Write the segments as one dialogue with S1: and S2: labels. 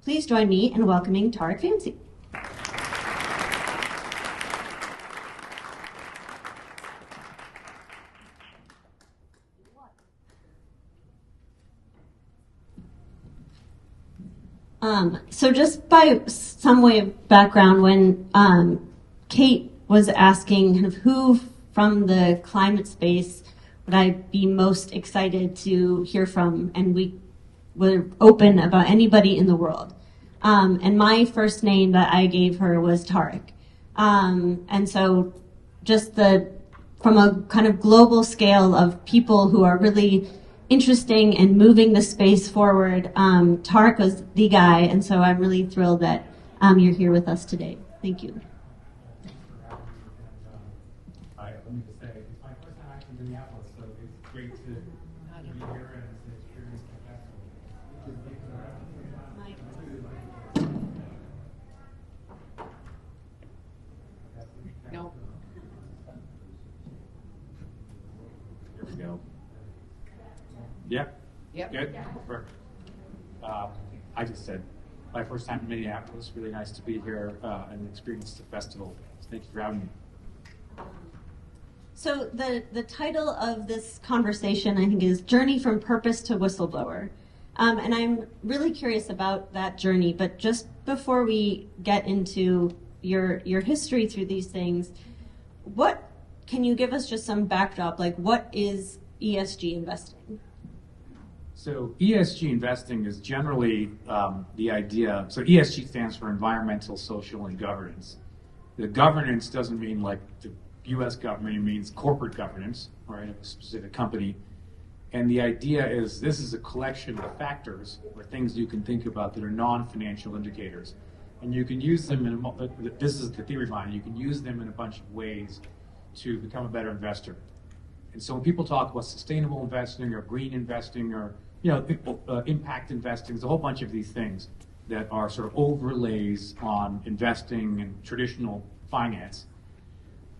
S1: Please join me in welcoming Tariq Fancy. So just by some way of background, when Kate was asking kind of who from the climate space would I be most excited to hear from, and we were open about anybody in the world. And my first name that I gave her was Tariq. And so just from a kind of global scale of people who are really interesting and moving the space forward, Tariq was the guy, and so I'm really thrilled that you're here with us today. Thank you.
S2: Hi, let me just say, it's my first time actually in Minneapolis, so it's great to be here and it's an experience like that.
S3: No.
S2: Here we go. Yep.
S3: Yep.
S2: Good. Perfect. I just said my first time in Minneapolis. Really nice to be here and experience the festival. So thank you for having me.
S1: So the title of this conversation, I think, is Journey from Purpose to Whistleblower. And I'm really curious about that journey. But just before we get into your history through these things, what can you give us just some backdrop? Like, what is ESG investing?
S2: So ESG investing is generally the idea. So ESG stands for environmental, social, and governance. The governance doesn't mean like the U.S. government. It means corporate governance, right, of a specific company. And the idea is this is a collection of factors or things you can think about that are non-financial indicators. And you can use them this is the theory behind it. You can use them in a bunch of ways to become a better investor. And so when people talk about sustainable investing or green investing or impact investing, there's a whole bunch of these things that are sort of overlays on investing in traditional finance.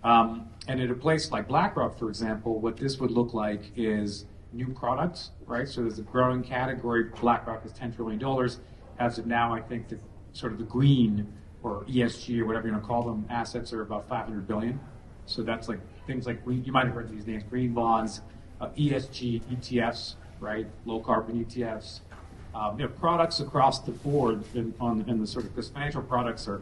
S2: And at a place like BlackRock, for example, what this would look like is new products, right? So there's a growing category. BlackRock is $10 trillion. As of now, I think the sort of the green or ESG or whatever you want to call them assets are about $500 billion. So that's like things like you might have heard these names: green bonds, ESG ETFs, right? Low carbon ETFs. Products across the board in the sort of, because financial products are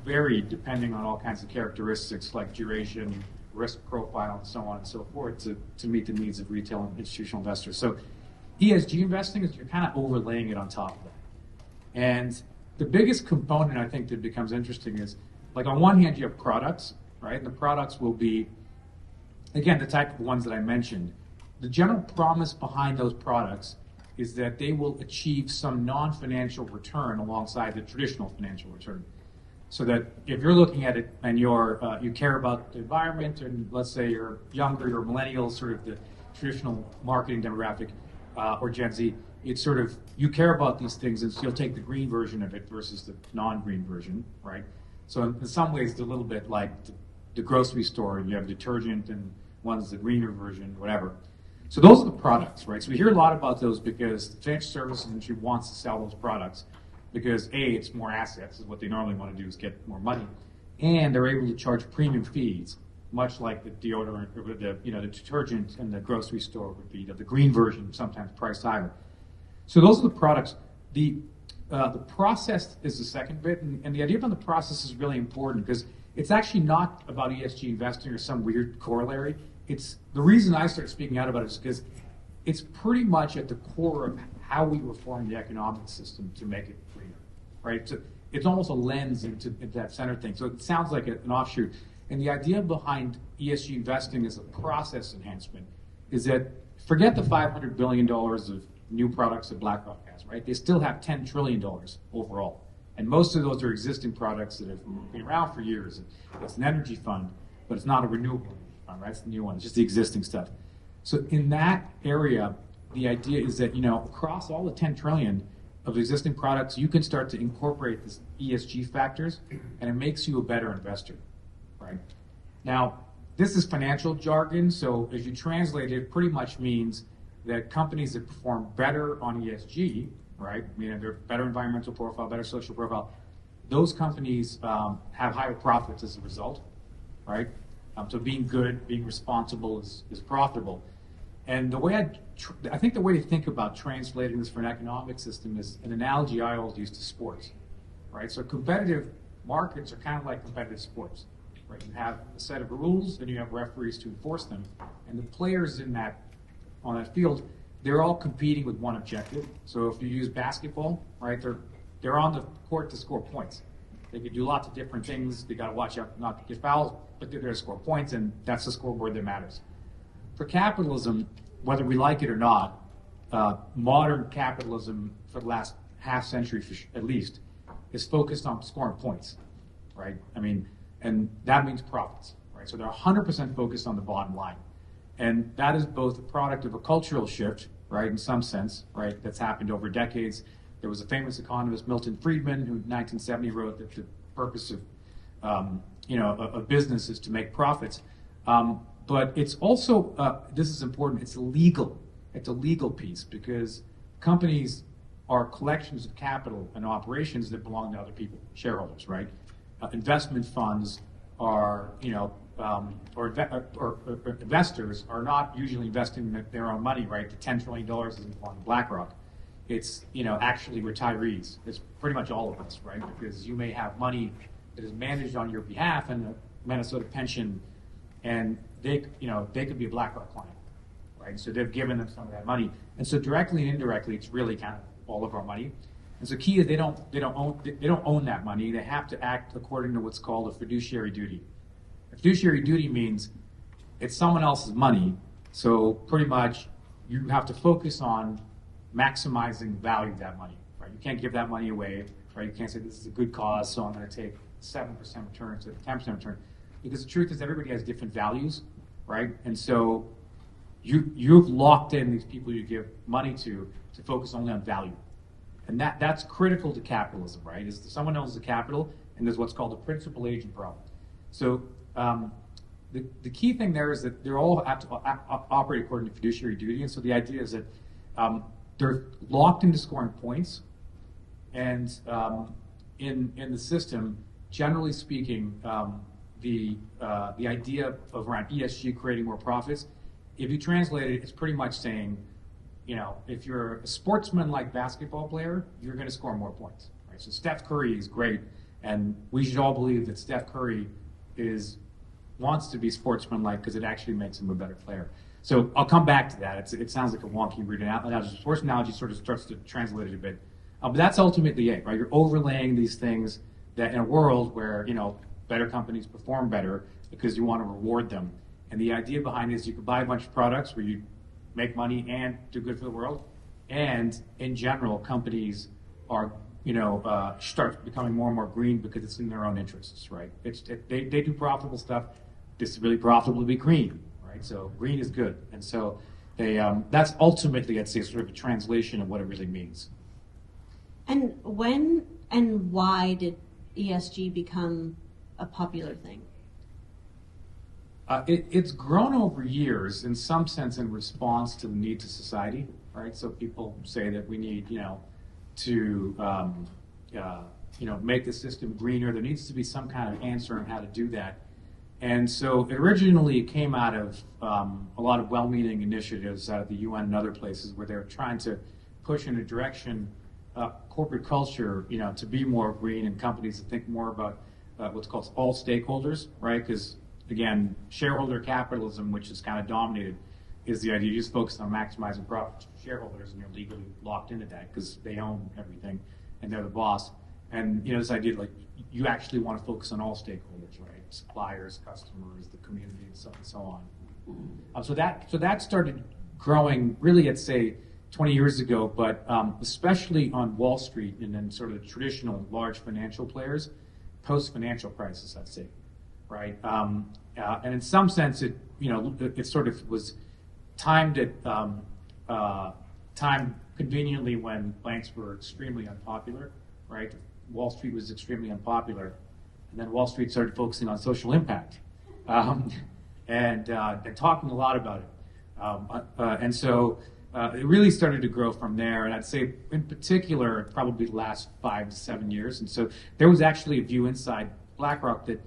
S2: varied depending on all kinds of characteristics like duration, risk profile, and so on and so forth to meet the needs of retail and institutional investors. So ESG investing is you're kind of overlaying it on top of that. And the biggest component I think that becomes interesting is, like, on one hand you have products, right? And the products will be, again, the type of ones that I mentioned. The general promise behind those products is that they will achieve some non-financial return alongside the traditional financial return. So that if you're looking at it and you care about the environment, and let's say you're younger, you're millennials, sort of the traditional marketing demographic, or Gen Z, it's sort of, you care about these things, and so you'll take the green version of it versus the non-green version, right? So in some ways, it's a little bit like the grocery store. You have detergent, and one's the greener version, whatever. So those are the products, right? So we hear a lot about those because the financial services industry wants to sell those products because A, it's more assets, is what they normally want to do is get more money, and they're able to charge premium fees, much like the deodorant or the detergent in the grocery store would be. The green version sometimes priced higher. So those are the products. The process is the second bit, and the idea behind the process is really important because it's actually not about ESG investing or some weird corollary. It's the reason I started speaking out about it is because it's pretty much at the core of how we reform the economic system to make it greener, right? So it's almost a lens into that center thing. So it sounds like an offshoot. And the idea behind ESG investing as a process enhancement is that forget the $500 billion of new products that BlackRock has, right? They still have $10 trillion overall. And most of those are existing products that have been around for years. It's an energy fund, but it's not a renewable fund, right? It's the new one. It's just the existing stuff. So in that area, the idea is that, across all the 10 trillion of existing products, you can start to incorporate this ESG factors, and it makes you a better investor, right? Now, this is financial jargon, so as you translate it, it pretty much means that companies that perform better on ESG right? I mean, they're better environmental profile, better social profile. Those companies have higher profits as a result, right? So being good, being responsible is profitable. And the way I think the way to think about translating this for an economic system is an analogy I always use to sports, right? So competitive markets are kind of like competitive sports, right? You have a set of rules, and you have referees to enforce them, and the players on that field, they're all competing with one objective. So if you use basketball, right, they're on the court to score points. They can do lots of different things. They got to watch out not to get fouled, but they're there to score points, and that's the scoreboard that matters. For capitalism, whether we like it or not, modern capitalism for the last half century at least is focused on scoring points, right? I mean, and that means profits, right? So they're 100% focused on the bottom line. And that is both a product of a cultural shift, right, in some sense, right, that's happened over decades. There was a famous economist, Milton Friedman, who in 1970 wrote that the purpose of, a business is to make profits. But it's also, this is important, it's illegal. It's a legal piece because companies are collections of capital and operations that belong to other people, shareholders, right? Investment funds are, or investors are not usually investing their own money, right? The $10 trillion isn't belong to BlackRock. It's, actually retirees. It's pretty much all of us, right? Because you may have money that is managed on your behalf in the Minnesota pension, and they could be a BlackRock client, right? So they've given them some of that money, and so directly and indirectly, it's really kind of all of our money. And so key is they don't own that money. They have to act according to what's called a fiduciary duty. A fiduciary duty means it's someone else's money, so pretty much you have to focus on maximizing the value of that money, right? You can't give that money away, right? You can't say this is a good cause, so I'm going to take 7% return to 10% return. Because the truth is everybody has different values, right? And so you've locked in these people you give money to focus only on value. And that's critical to capitalism, right? Is someone owns the capital, and there's what's called a principal agent problem. So the key thing there is that they're all have to operate according to fiduciary duty, and so the idea is that they're locked into scoring points, and in the system, generally speaking, the idea of around ESG creating more profits, if you translate it, it's pretty much saying, if you're a sportsman-like basketball player, you're going to score more points. Right? So Steph Curry is great, and we should all believe that Steph Curry wants to be sportsman-like because it actually makes him a better player. So I'll come back to that. It sounds like a wonky weird analogy. Sports analogy sort of starts to translate it a bit. But that's ultimately it, right? You're overlaying these things that in a world where, better companies perform better because you want to reward them. And the idea behind it is you could buy a bunch of products where you make money and do good for the world. And in general, companies are, start becoming more and more green because it's in their own interests, right? They do profitable stuff. This is really profitable to be green, right? So green is good. And so that's ultimately, I'd say, sort of a translation of what it really means.
S1: And when and why did ESG become a popular thing?
S2: It's grown over years, in some sense, in response to the needs of society, right? So people say that we need, to, make the system greener. There needs to be some kind of answer on how to do that. And so originally it came out of a lot of well-meaning initiatives out of the UN and other places where they're trying to push in a direction, corporate culture, to be more green, and companies to think more about what's called all stakeholders, right? Because again, shareholder capitalism, which is kind of dominated, is the idea you just focus on maximizing profits for shareholders, and you're legally locked into that because they own everything and they're the boss. And this idea like you actually want to focus on all stakeholders, right? Suppliers, customers, the community, and so on. So that started growing really at say 20 years ago, but especially on Wall Street and then sort of traditional large financial players, post-financial crisis, I'd say. Right, and in some sense, it sort of was timed at time conveniently when banks were extremely unpopular. Right, Wall Street was extremely unpopular, and then Wall Street started focusing on social impact, and talking a lot about it. And so it really started to grow from there. And I'd say, in particular, probably the last 5 to 7 years. And so there was actually a view inside BlackRock that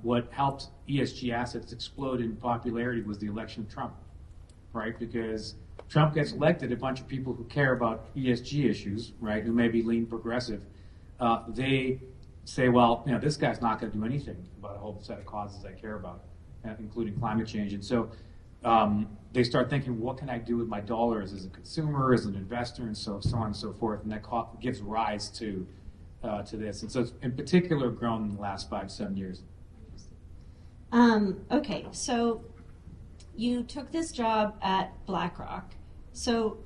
S2: what helped ESG assets explode in popularity was the election of Trump, right? Because Trump gets elected, a bunch of people who care about ESG issues, right, who may be lean progressive, they say, well, this guy's not going to do anything about a whole set of causes I care about, including climate change. And so they start thinking, what can I do with my dollars as a consumer, as an investor, and so on and so forth. And that gives rise to this. And so it's in particular grown in the last 5 to 7 years.
S1: Okay, so you took this job at BlackRock. So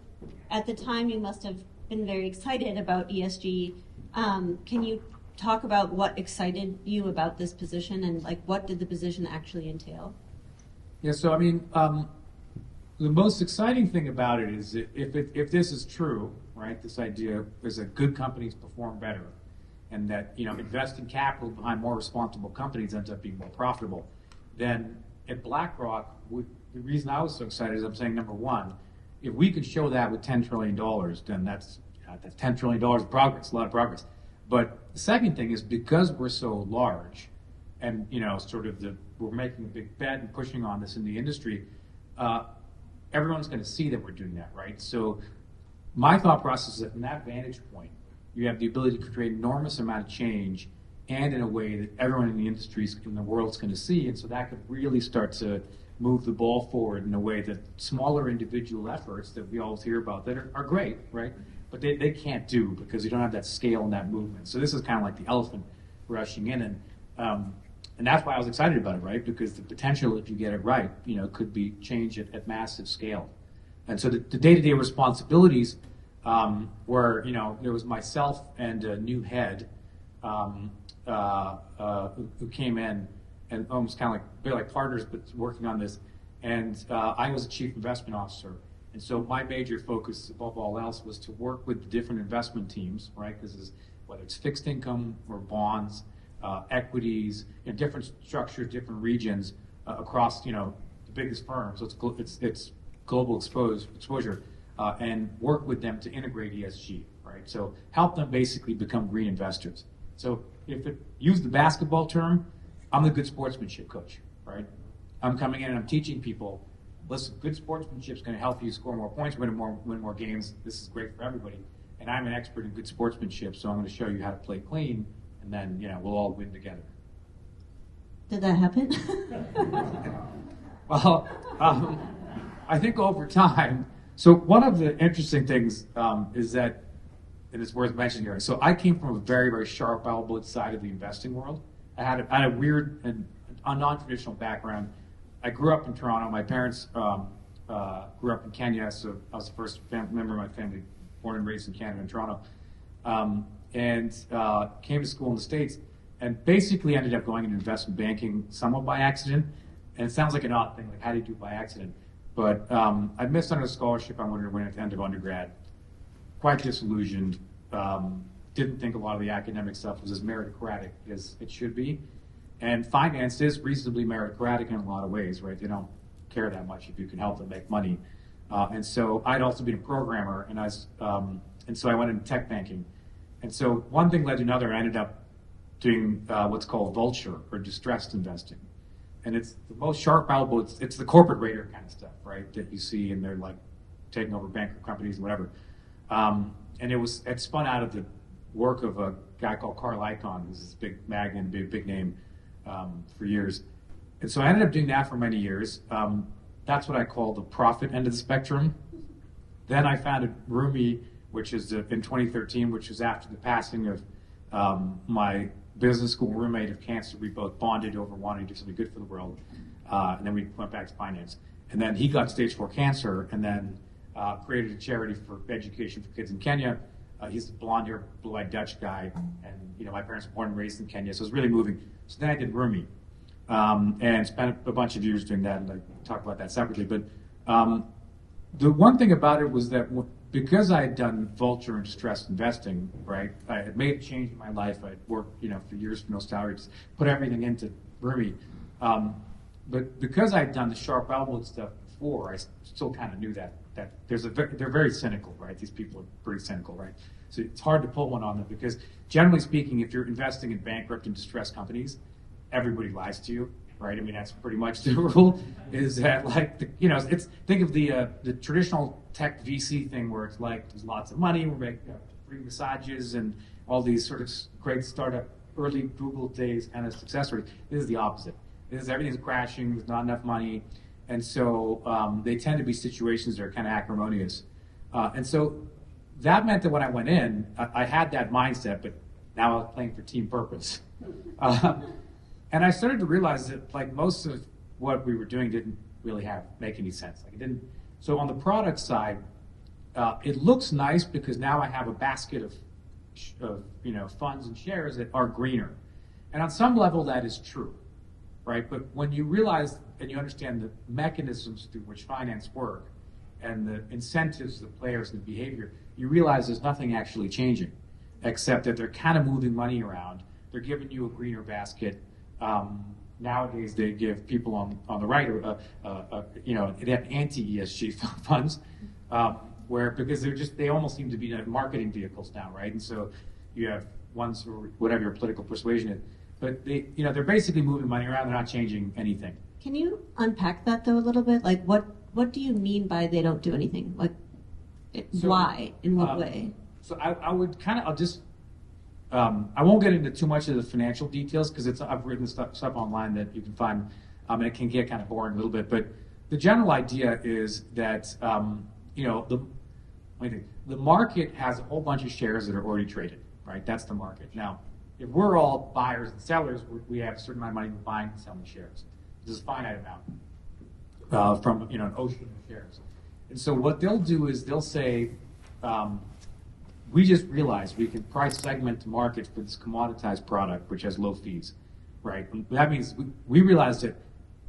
S1: at the time, you must have been very excited about ESG. Can you talk about what excited you about this position, and what did the position actually entail?
S2: Yeah, so I mean, the most exciting thing about it is if this is true, right? This idea is that good companies perform better, and that investing capital behind more responsible companies ends up being more profitable. Then at BlackRock, the reason I was so excited is I'm saying, number one, if we could show that with $10 trillion, then that's $10 trillion of progress, a lot of progress. But the second thing is because we're so large, and we're making a big bet and pushing on this in the industry, everyone's going to see that we're doing that, right? So my thought process is that from that vantage point, you have the ability to create an enormous amount of change, and in a way that everyone in the industry in the world is going to see, and so that could really start to move the ball forward in a way that smaller individual efforts that we always hear about that are great, right? But they can't do because you don't have that scale and that movement. So this is kind of like the elephant rushing in, and that's why I was excited about it, right? Because the potential, if you get it right, could be change at massive scale. And so the day-to-day responsibilities were, there was myself and a new head who came in and almost kind of they're like partners, but working on this. And I was a chief investment officer. And so my major focus, above all else, was to work with the different investment teams, right? Because whether it's fixed income or bonds, equities, different structures, different regions across, the biggest firms. So it's global exposure, and work with them to integrate ESG, right? So help them basically become green investors. So use the basketball term, I'm the good sportsmanship coach, right? I'm coming in and I'm teaching people, listen, good sportsmanship is going to help you score more points, win more games. This is great for everybody. And I'm an expert in good sportsmanship, so I'm going to show you how to play clean, and then we'll all win together.
S1: Did that happen?
S2: Well, I think over time. So one of the interesting things is that, and it's worth mentioning here. So I came from a very, very sharp elbowed side of the investing world. I had a weird and non-traditional background. I grew up in Toronto. My parents grew up in Kenya, so I was the first member of my family born and raised in Canada in Toronto, and came to school in the States, and basically ended up going into investment banking somewhat by accident. And it sounds like an odd thing, like how do you do it by accident? But I missed on a scholarship I wanted to win at the end of undergrad. Quite disillusioned. Didn't think a lot of the academic stuff was as meritocratic as it should be. And finance is reasonably meritocratic in a lot of ways, right? They don't care that much if you can help them make money. And so I'd also been a programmer, and so I went into tech banking. And so one thing led to another. I ended up doing what's called vulture, or distressed investing. And it's the most sharp elbow. It's the corporate raider kind of stuff, right? That you see, and they're like taking over bankrupt companies and whatever. And it spun out of the work of a guy called Carl Icahn, who's this big magnate, big name for years. And so I ended up doing that for many years. That's what I call the profit end of the spectrum. Then I founded Rumi, which is in 2013, which was after the passing of my business school roommate of cancer. We both bonded over wanting to do something good for the world. And then we went back to finance. And then he got stage 4 cancer, and then created a charity for education for kids in Kenya. He's a blonde-haired, blue-eyed Dutch guy, and my parents were born and raised in Kenya, so it was really moving. So then I did Rumi, and spent a bunch of years doing that, and I talk about that separately. But the one thing about it was that because I had done vulture and distressed investing, right, I had made a change in my life. I'd worked, for years for no salary, just put everything into Rumi. But because I'd done the sharp elbowed stuff before, I still kind of knew that that they're very cynical, right? These people are pretty cynical, right? So it's hard to pull one on them because generally speaking, if you're investing in bankrupt and distressed companies, everybody lies to you, right? I mean, that's pretty much the rule. Is that like it's think of the traditional tech VC thing where it's like there's lots of money, we're making free massages and all these sort of great startup early Google days kind of success rate. This is the opposite. This is everything's crashing. There's not enough money, and so they tend to be situations that are kind of acrimonious, and so. That meant that when I went in, I had that mindset, but now I was playing for team purpose. And I started to realize that like most of what we were doing didn't really make any sense. Like it didn't. So on the product side, it looks nice because now I have a basket of funds and shares that are greener. And on some level that is true, right? But when you realize and you understand the mechanisms through which finance work and the incentives, the players, the behavior, you realize there's nothing actually changing, except that they're kind of moving money around. They're giving you a greener basket. Nowadays, they give people on the right, they have anti-ESG funds, because they almost seem to be marketing vehicles now, right? And so you have ones or whatever your political persuasion is, but they're basically moving money around. They're not changing anything.
S1: Can you unpack that though a little bit? Like what do you mean by they don't do anything? Like why? In what way?
S2: So I would I'll just I won't get into too much of the financial details because I've written stuff online that you can find, and it can get kind of boring a little bit. But the general idea is that the market has a whole bunch of shares that are already traded, right? That's the market. Now, if we're all buyers and sellers, we have a certain amount of money buying and selling shares. This is a finite amount from an ocean of shares. And so what they'll do is they'll say, we just realized we can price segment the market for this commoditized product, which has low fees, right? And that means we realized that,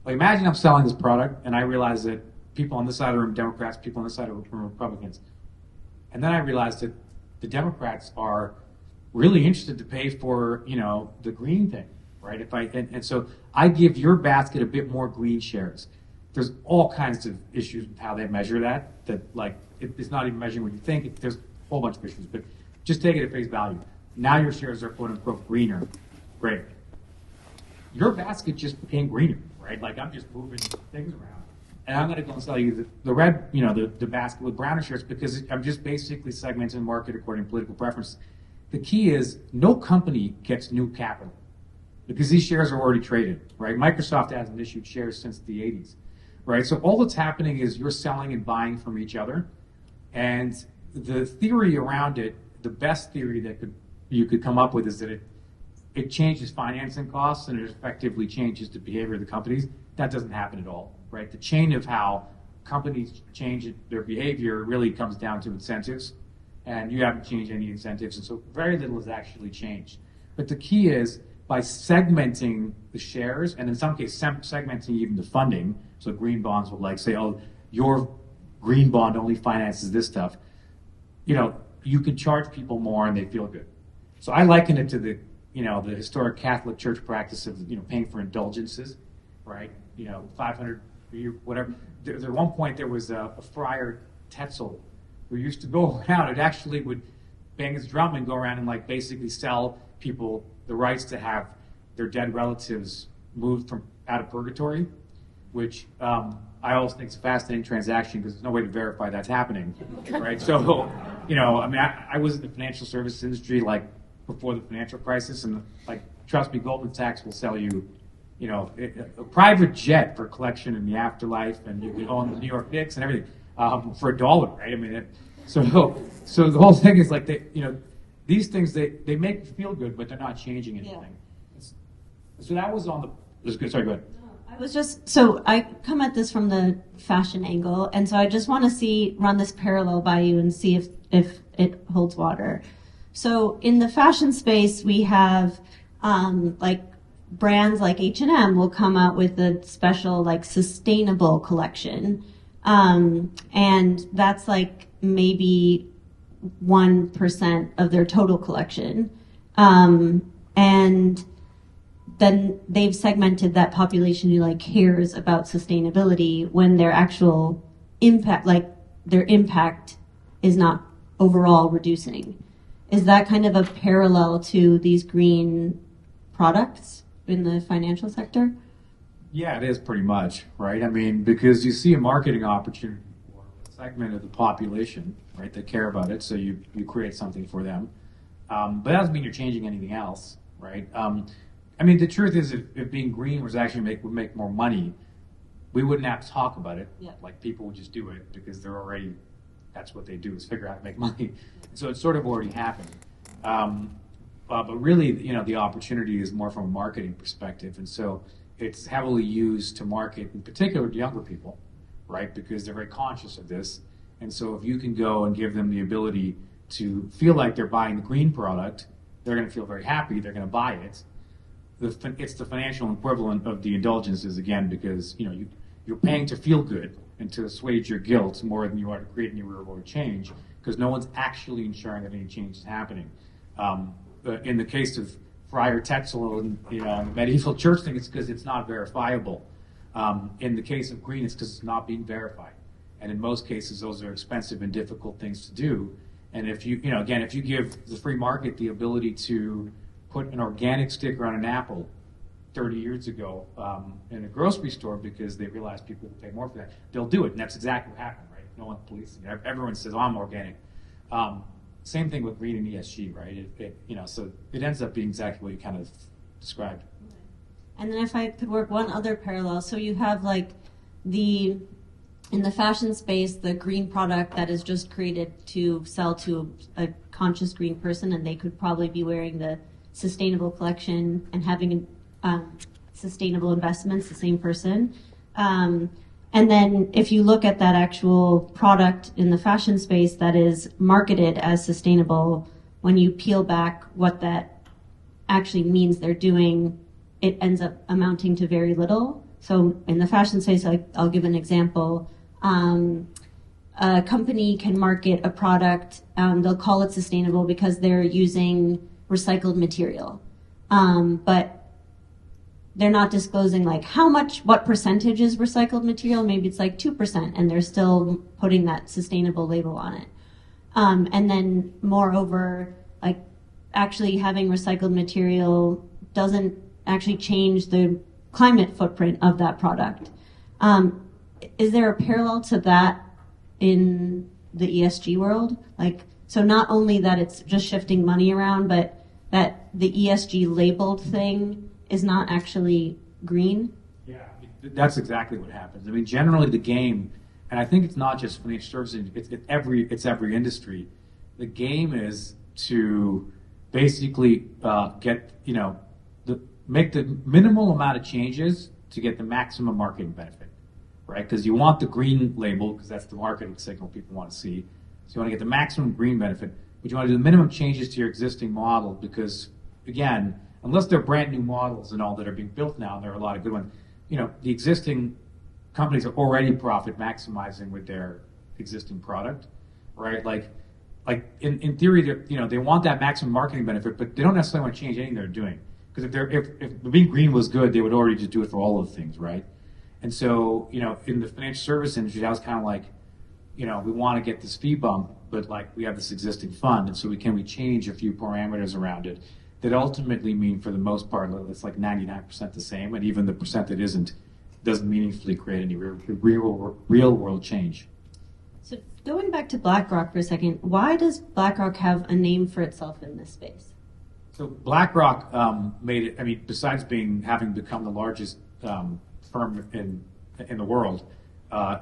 S2: like imagine I'm selling this product and I realize that people on this side of the room, Democrats, people on this side of the room, Republicans. And then I realized that the Democrats are really interested to pay for, the green thing, right? And so I give your basket a bit more green shares. There's all kinds of issues with how they measure that it's not even measuring what you think. There's a whole bunch of issues, but just take it at face value. Now your shares are quote unquote greener. Great. Your basket just became greener, right? Like I'm just moving things around. And I'm going to go and sell you the red, the basket with browner shares because I'm just basically segmenting the market according to political preference. The key is no company gets new capital because these shares are already traded, right? Microsoft hasn't issued shares since the 80s. Right, so all that's happening is you're selling and buying from each other, and the theory around it, the best theory that you could come up with is that it changes financing costs and it effectively changes the behavior of the companies. That doesn't happen at all, right? The chain of how companies change their behavior really comes down to incentives, and you haven't changed any incentives, and so very little has actually changed. But the key is by segmenting the shares, and in some cases segmenting even the funding. So green bonds will say, oh, your green bond only finances this stuff. You can charge people more and they feel good. So I liken it to the historic Catholic Church practice of, paying for indulgences, right? 500 a year, whatever. At one point there was a friar Tetzel who used to go around and actually would bang his drum and go around and basically sell people the rights to have their dead relatives moved from out of purgatory, which I always think is a fascinating transaction because there's no way to verify that's happening, right? So, I was in the financial services industry before the financial crisis, and trust me, Goldman Sachs will sell you, a private jet for collection in the afterlife, and you can own the New York Knicks and everything for $1, right? So the whole thing is these things they make you feel good, but they're not changing anything. Yeah. So that was on the. Sorry, go ahead.
S1: So I come at this from the fashion angle, and so I just want to run this parallel by you and see if it holds water. So in the fashion space, we have brands like H&M will come out with a special sustainable collection, and that's maybe 1% of their total collection, and then they've segmented that population who cares about sustainability when their actual impact, their impact is not overall reducing. Is that kind of a parallel to these green products in the financial sector?
S2: Yeah, it is pretty much, right? I mean, because you see a marketing opportunity for a segment of the population, right, that care about it, so you create something for them. But that doesn't mean you're changing anything else, right? I mean, the truth is, if being green was actually would make more money, we wouldn't have to talk about it.
S1: Yeah.
S2: Like, people would just do it because they're already, that's what they do, is figure out how to make money. So it's sort of already happened. But really, the opportunity is more from a marketing perspective. And so it's heavily used to market, in particular, to younger people, right? Because they're very conscious of this. And so if you can go and give them the ability to feel like they're buying the green product, they're going to feel very happy, they're going to buy it. It's the financial equivalent of the indulgences, again, because you're paying to feel good and to assuage your guilt more than you are to create any real-world change, because no one's actually ensuring that any change is happening. In the case of Friar Tetzel and the medieval church thing, it's because it's not verifiable. In the case of green, it's because it's not being verified. And in most cases, those are expensive and difficult things to do. And if you give the free market the ability to put an organic sticker on an apple 30 years ago in a grocery store because they realized people would pay more for that, they'll do it. And that's exactly what happened, right? No one's policing it. Everyone says, oh, I'm organic. Same thing with green and ESG, right? So it ends up being exactly what you kind of described.
S1: And then if I could work one other parallel, so you have like in the fashion space, the green product that is just created to sell to a conscious green person, and they could probably be wearing the sustainable collection and having sustainable investments, the same person. And then if you look at that actual product in the fashion space that is marketed as sustainable, when you peel back what that actually means they're doing, it ends up amounting to very little. So in the fashion space, I'll give an example. A company can market a product, they'll call it sustainable because they're using recycled material. But they're not disclosing like what percentage is recycled material. Maybe it's like 2%, and they're still putting that sustainable label on it. And then moreover, like actually having recycled material doesn't actually change the climate footprint of that product. Is there a parallel to that in the ESG world? Like, so not only that it's just shifting money around, but that the ESG labeled thing is not actually green?
S2: Yeah, that's exactly what happens. I mean, generally the game, and I think it's not just financial services, it's every industry. The game is to basically make the minimal amount of changes to get the maximum marketing benefit, right? Because you want the green label, because that's the marketing signal people want to see. So you want to get the maximum green benefit, but you want to do the minimum changes to your existing model, because again, unless they're brand new models and all that are being built now, and there are a lot of good ones, the existing companies are already profit maximizing with their existing product, right? Like in theory, they want that maximum marketing benefit, but they don't necessarily want to change anything they're doing. Because if being green was good, they would already just do it for all of the things, right? And so, in the financial service industry, that was kind of like, we want to get this fee bump, but like we have this existing fund, and so can we change a few parameters around it that ultimately mean, for the most part, it's like 99% the same, and even the percent that isn't doesn't meaningfully create any real world change.
S1: So going back to BlackRock for a second, why does BlackRock have a name for itself in this space?
S2: So BlackRock made it. I mean, besides having become the largest firm in the world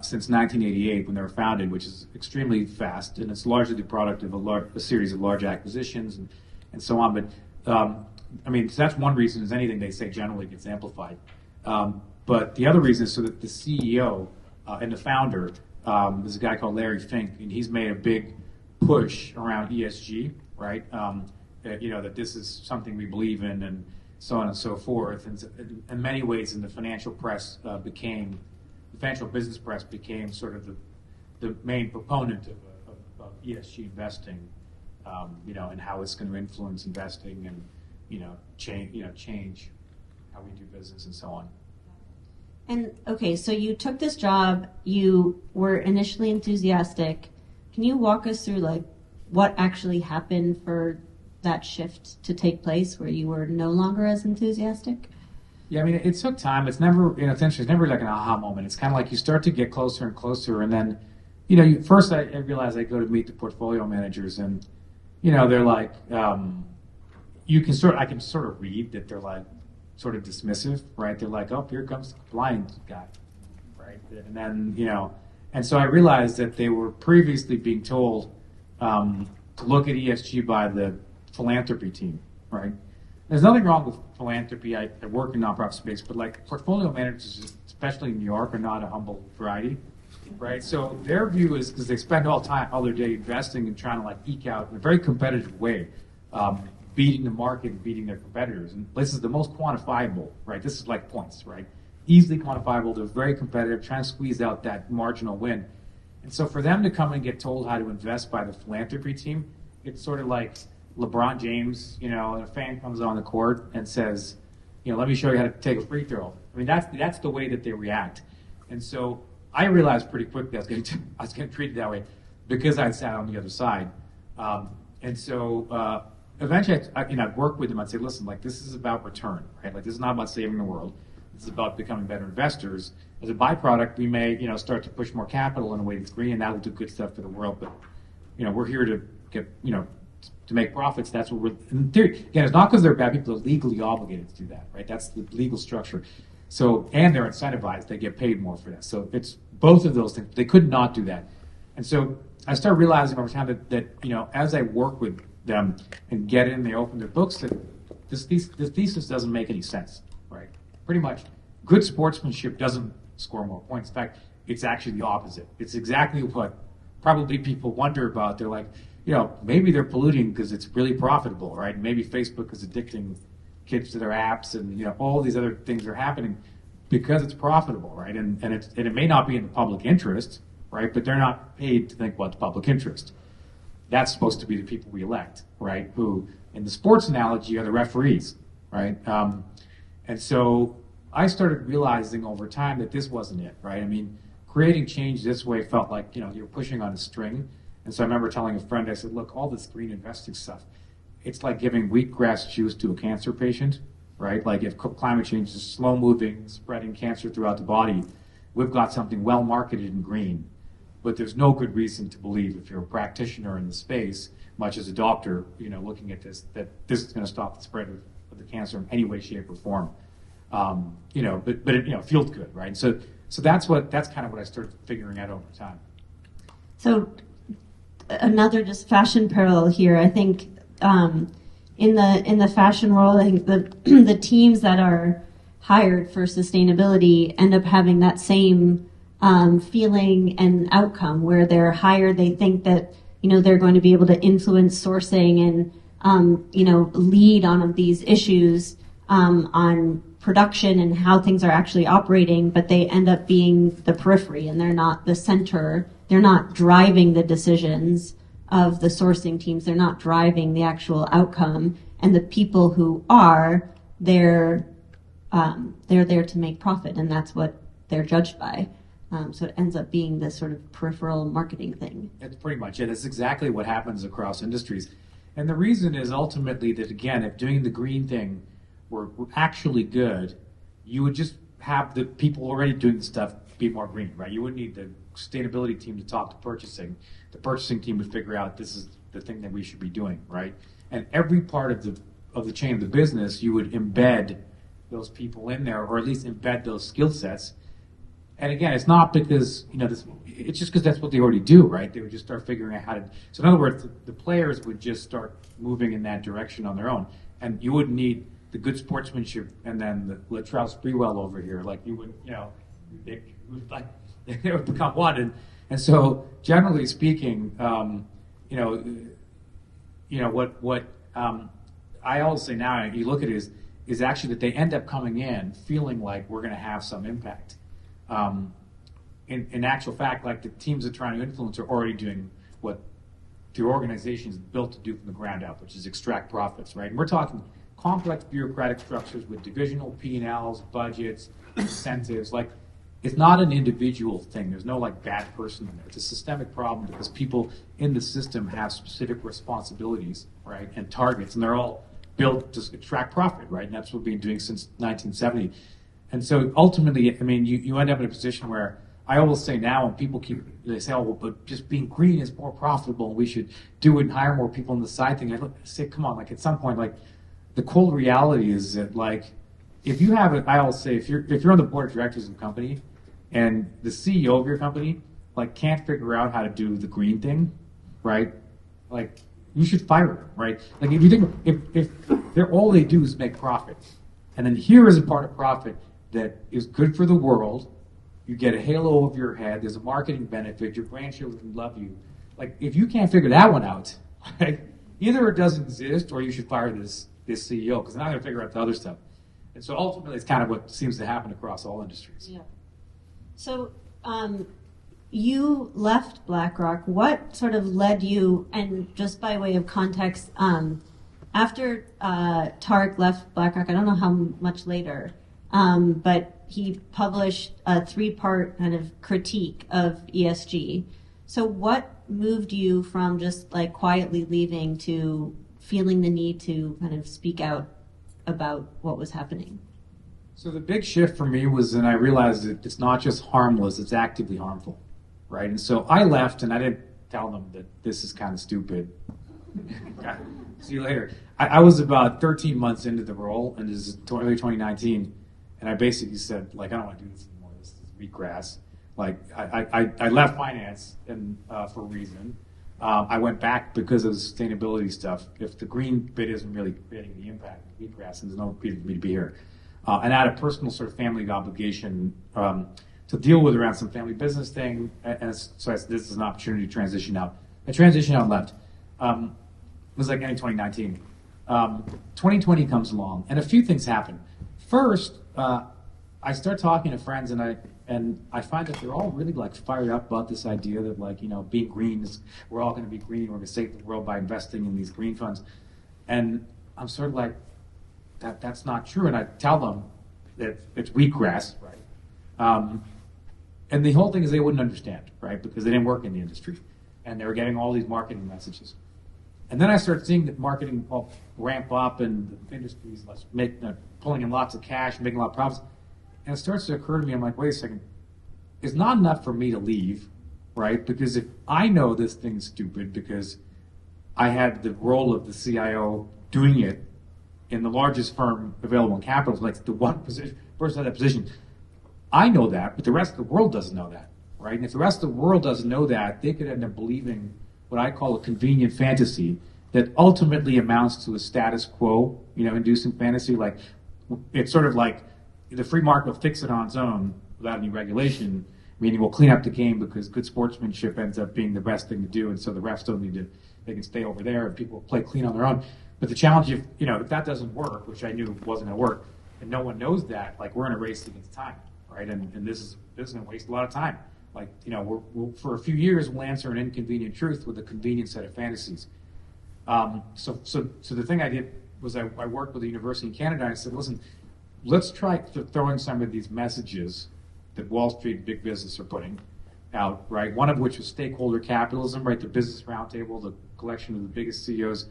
S2: since 1988 when they were founded, which is extremely fast, and it's largely the product of a series of large acquisitions and so on. But I mean, so that's one reason. Is anything they say generally gets amplified. But the other reason is so that the CEO and the founder is a guy called Larry Fink, and he's made a big push around ESG, right? That this is something we believe in, and so on and so forth. And in many ways, in the financial press the financial business press became sort of the main proponent of ESG investing, and how it's going to influence investing and change how we do business and so on.
S1: And okay, so you took this job, you were initially enthusiastic. Can you walk us through like what actually happened for that shift to take place where you were no longer as enthusiastic?
S2: Yeah, I mean, it took time. It's never, essentially, it's never like an aha moment. It's kind of like you start to get closer and closer, and then, first I realized I go to meet the portfolio managers, and, they're like, I can sort of read that they're like, sort of dismissive, right? They're like, oh, here comes the compliance guy, right? And then, and so I realized that they were previously being told to look at ESG by the philanthropy team, right? There's nothing wrong with philanthropy. I work in nonprofit space, but like portfolio managers, especially in New York, are not a humble variety, right? So their view is because they spend all their day investing and trying to like eke out in a very competitive way, beating the market and beating their competitors. And this is the most quantifiable, right? This is like points, right? Easily quantifiable. They're very competitive, trying to squeeze out that marginal win. And so for them to come and get told how to invest by the philanthropy team, it's sort of like LeBron James, a fan comes on the court and says, let me show you how to take a free throw. I mean, that's the way that they react. And so I realized pretty quickly I was getting treated that way because I sat on the other side. And so eventually, I'd work with them. I'd say, listen, like this is about return, right? Like this is not about saving the world. This is about becoming better investors. As a byproduct, we may, start to push more capital in a way that's green, and that will do good stuff for the world. But, we're here to get, to make profits. That's what we're, in theory, again, it's not because they're bad people, they're legally obligated to do that, right? That's the legal structure. So, and they're incentivized, they get paid more for that. So it's both of those things. They could not do that. And so I started realizing over time that as I work with them and get in, they open their books, that this thesis doesn't make any sense, right? Pretty much, good sportsmanship doesn't score more points. In fact, it's actually the opposite. It's exactly what probably people wonder about. They're like, maybe they're polluting because it's really profitable, right? Maybe Facebook is addicting kids to their apps, and all these other things are happening because it's profitable, right? And it may not be in the public interest, right? But they're not paid to think about the public interest. That's supposed to be the people we elect, right? Who, in the sports analogy, are the referees, right? And so I started realizing over time that this wasn't it, right? I mean, creating change this way felt like, you're pushing on a string. And so I remember telling a friend, I said, look, all this green investing stuff, it's like giving wheatgrass juice to a cancer patient, right? Like if climate change is slow moving, spreading cancer throughout the body, we've got something well marketed and green. But there's no good reason to believe, if you're a practitioner in the space, much as a doctor, looking at this, that this is going to stop the spread of the cancer in any way, shape, or form. But it feels good, right? So that's kind of what I started figuring out over time.
S1: So another just fashion parallel here. I think in the fashion world, I think the teams that are hired for sustainability end up having that same feeling and outcome where they're hired. They think that they're going to be able to influence sourcing and lead on these issues on production and how things are actually operating, but they end up being the periphery and they're not the center. They're not driving the decisions of the sourcing teams. They're not driving the actual outcome. And the people who are, they're there to make profit, and that's what they're judged by. So it ends up being this sort of peripheral marketing thing.
S2: It's pretty much it. It's exactly what happens across industries. And the reason is ultimately that, again, if doing the green thing were actually good, you would just have the people already doing the stuff be more green, right? You wouldn't need the sustainability team to talk to purchasing. The purchasing team would figure out this is the thing that we should be doing, right? And every part of the chain of the business, you would embed those people in there, or at least embed those skill sets. And again, it's not because, it's just because that's what they already do, right? They would just start figuring out how to. So in other words, the players would just start moving in that direction on their own. And you wouldn't need the good sportsmanship and then the Latrell Sprewell over here. Like you would, they would become one. And so generally speaking, what I always say now, you look at it is actually that they end up coming in feeling like we're going to have some impact. In actual fact, like the teams that are trying to influence are already doing what the organization is built to do from the ground up, which is extract profits, right? And we're talking complex bureaucratic structures with divisional P&Ls, budgets, incentives. Like, it's not an individual thing. There's no like bad person in there. It's a systemic problem because people in the system have specific responsibilities, right, and targets, and they're all built to extract profit, right? And that's what we've been doing since 1970. And so ultimately, I mean, you end up in a position where I always say now, when people they say, oh, well, but just being green is more profitable, and we should do it and hire more people on the side thing. I say, come on, like at some point, like the cold reality is that like if you have I always say if you're on the board of directors of a company and the CEO of your company like can't figure out how to do the green thing, right? Like you should fire them, right? Like if you think if they're all they do is make profit, and then here is a part of profit that is good for the world. You get a halo over your head. There's a marketing benefit. Your grandchildren love you. Like, if you can't figure that one out, right, either it doesn't exist or you should fire this CEO because they're not going to figure out the other stuff. And so ultimately, it's kind of what seems to happen across all industries.
S1: Yeah. So you left BlackRock. What sort of led you, and just by way of context, after Tarek left BlackRock, I don't know how much later, but he published a 3-part kind of critique of ESG. So what moved you from just like quietly leaving to feeling the need to kind of speak out about what was happening?
S2: So the big shift for me was, and I realized that it's not just harmless, it's actively harmful, right? And so I left, and I didn't tell them that this is kind of stupid. See you later. I was about 13 months into the role, and this is early 2019. And I basically said, like, I don't want to do this anymore. This is wheatgrass. Like, I left finance and for a reason. I went back because of the sustainability stuff. If the green bit isn't really creating the impact of wheatgrass, then there's no reason for me to be here. And I had a personal sort of family obligation to deal with around some family business thing. And so I said, this is an opportunity to transition out. I transitioned out and left. It was like ending 2019. 2020 comes along, and a few things happen. First, I start talking to friends, and I find that they're all really like fired up about this idea that like, you know, being green is, we're all going to be green, we're going to save the world by investing in these green funds. And I'm sort of like, that's not true. And I tell them that it's wheatgrass, right? And the whole thing is they wouldn't understand, right? Because they didn't work in the industry, and they were getting all these marketing messages. And then I started seeing that marketing ramp up, and the industry's pulling in lots of cash, making a lot of profits. And it starts to occur to me, I'm like, wait a second, it's not enough for me to leave, right? Because if I know this thing's stupid because I had the role of the CIO doing it in the largest firm available in capital, like the one person in that position, I know that, but the rest of the world doesn't know that, right? And if the rest of the world doesn't know that, they could end up believing what I call a convenient fantasy that ultimately amounts to a status quo, inducing fantasy. Like, it's sort of like the free market will fix it on its own without any regulation, meaning we'll clean up the game because good sportsmanship ends up being the best thing to do, and so the refs don't need to, they can stay over there and people play clean on their own. But the challenge, if that doesn't work, which I knew wasn't going to work, and no one knows that, like, we're in a race against time, right? And this is going to waste a lot of time. Like, we'll for a few years, we'll answer an inconvenient truth with a convenient set of fantasies. So the thing I did was I worked with a university in Canada, and I said, listen, let's try throwing some of these messages that Wall Street and big business are putting out, right? One of which was stakeholder capitalism, right? The Business Roundtable, the collection of the biggest CEOs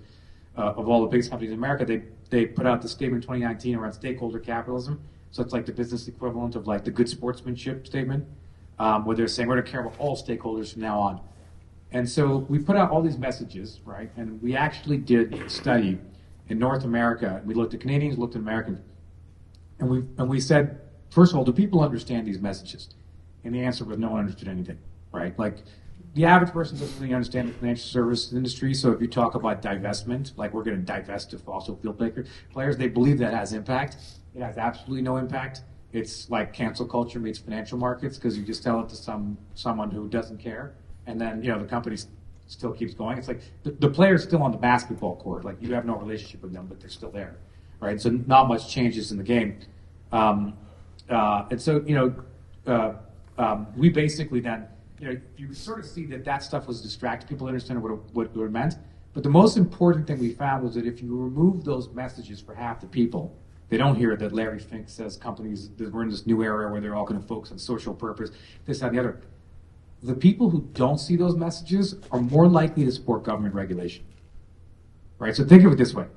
S2: of all the biggest companies in America, they put out the statement in 2019 around stakeholder capitalism. So it's like the business equivalent of like the good sportsmanship statement, where they're saying we're going to care about all stakeholders from now on. And so we put out all these messages, right? And we actually did a study in North America. We looked at Canadians, looked at Americans, and we said, first of all, do people understand these messages? And the answer was no one understood anything, right? Like, the average person doesn't really understand the financial services industry. So if you talk about divestment, like we're going to divest of fossil fuel players, they believe that has impact. It has absolutely no impact. It's like cancel culture meets financial markets because you just tell it to someone who doesn't care, and then the company still keeps going. It's like the player's still on the basketball court. Like, you have no relationship with them, but they're still there, right? So not much changes in the game. And so we basically then you sort of see that stuff was distracting. People understand what it meant, But the most important thing we found was that if you remove those messages for half the people, they don't hear that Larry Fink says companies, that we're in this new era where they're all going to focus on social purpose, this, that, and the other. The people who don't see those messages are more likely to support government regulation. Right? So think of it this way.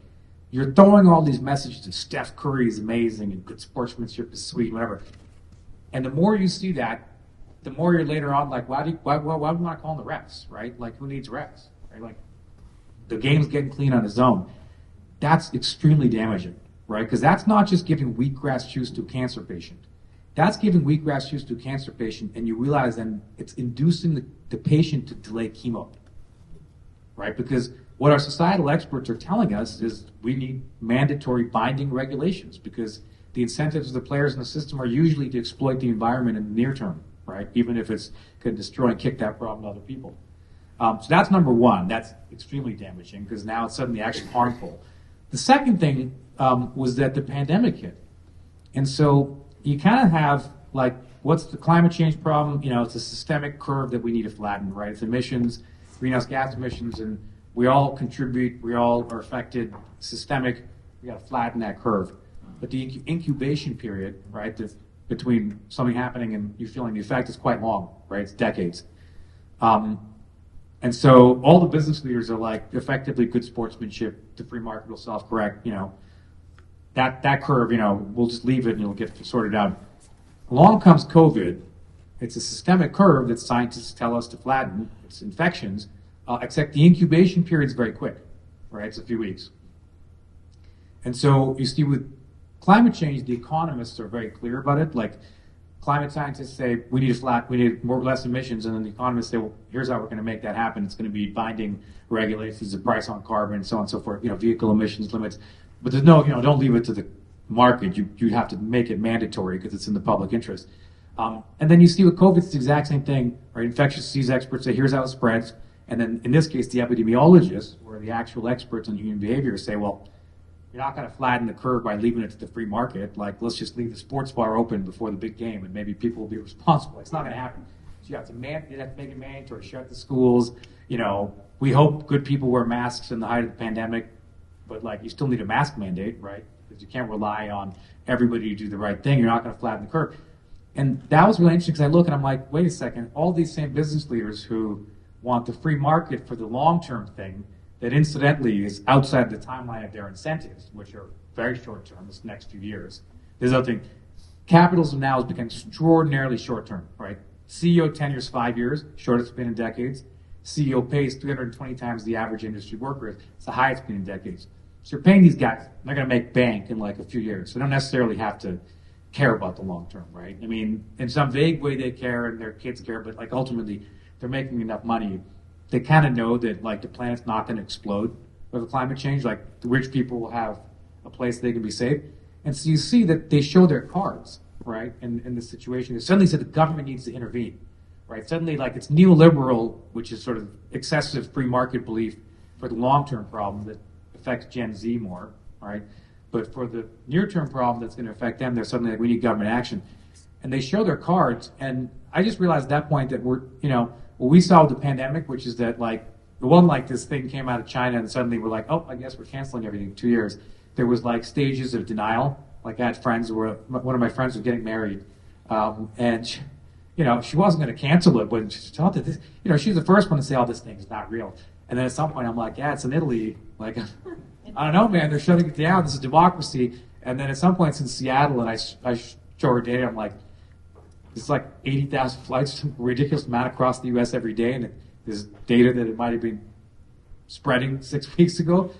S2: You're throwing all these messages that Steph Curry is amazing and good sportsmanship is sweet, whatever. And the more you see that, the more you're later on like, why do we not call the refs, right? Like, who needs refs, right? Like, the game's getting clean on its own. That's extremely damaging, right? Because that's not just giving wheatgrass juice to a cancer patient. That's giving wheatgrass juice to a cancer patient, and you realize then it's inducing the patient to delay chemo, right? Because what our societal experts are telling us is we need mandatory binding regulations because the incentives of the players in the system are usually to exploit the environment in the near term, right? Even if it's going to destroy and kick that problem to other people. So that's number one. That's extremely damaging because now it's suddenly actually harmful. The second thing was that the pandemic hit. And so you kind of have, like, what's the climate change problem? You know, it's a systemic curve that we need to flatten, right? It's emissions, greenhouse gas emissions, and we all contribute, we all are affected, systemic, we got to flatten that curve. But the incubation period, right, between something happening and you feeling the effect is quite long, right? It's decades. And so all the business leaders are like, effectively good sportsmanship, the free market will self-correct, you know, that curve, you know, we'll just leave it and it'll get sorted out. Along comes COVID. It's a systemic curve that scientists tell us to flatten. It's infections, except the incubation period is very quick, right? It's a few weeks. And so you see with climate change, the economists are very clear about it. Like, climate scientists say we need less emissions, and then the economists say, well, here's how we're going to make that happen. It's going to be binding regulations, the price on carbon, so on and so forth. You know, vehicle emissions limits. But there's no, you know, don't leave it to the market. You have to make it mandatory because it's in the public interest. And then you see with COVID, it's the exact same thing, right? Infectious disease experts say, here's how it spreads. And then in this case, the epidemiologists, or the actual experts on human behavior, say, well, you're not going to flatten the curve by leaving it to the free market. Like, let's just leave the sports bar open before the big game, and maybe people will be responsible. It's not going to happen. So you have to make it mandatory, shut the schools. You know, we hope good people wear masks in the height of the pandemic, but like, you still need a mask mandate, right? Because you can't rely on everybody to do the right thing. You're not going to flatten the curve. And that was really interesting because I look and I'm like, wait a second, all these same business leaders who want the free market for the long-term thing that incidentally is outside the timeline of their incentives, which are very short-term, this next few years. There's other thing. Capitalism now has become extraordinarily short-term, right? CEO tenure is 5 years, shortest been in decades. CEO pays 320 times the average industry worker. It's the highest been in decades. So you're paying these guys, they're going to make bank in like a few years. So they don't necessarily have to care about the long term, right? I mean, in some vague way they care and their kids care, but like ultimately they're making enough money. They kind of know that like the planet's not going to explode with climate change. Like, the rich people will have a place they can be safe. And so you see that they show their cards, right, in this situation. They suddenly said the government needs to intervene, right? Suddenly, like, it's neoliberal, which is sort of excessive free market belief for the long-term problem that affects Gen Z more, right? But for the near-term problem that's going to affect them, they're suddenly like, we need government action. And they show their cards, and I just realized at that point that we're, you know, what we saw with the pandemic, which is that, like, it wasn't like this thing came out of China and suddenly we're like, oh, I guess we're canceling everything in 2 years. There was, like, stages of denial. Like, I had friends one of my friends was getting married, and she, you know, she wasn't going to cancel it, but she thought that this, you know, she was the first one to say, oh, this thing is not real. And then at some point I'm like, yeah, it's in Italy. Like, I don't know, man, they're shutting it down. This is democracy. And then at some point it's in Seattle, and I show her data. I'm like, it's like 80,000 flights, ridiculous amount across the U.S. every day, and there's data that it might have been spreading 6 weeks ago.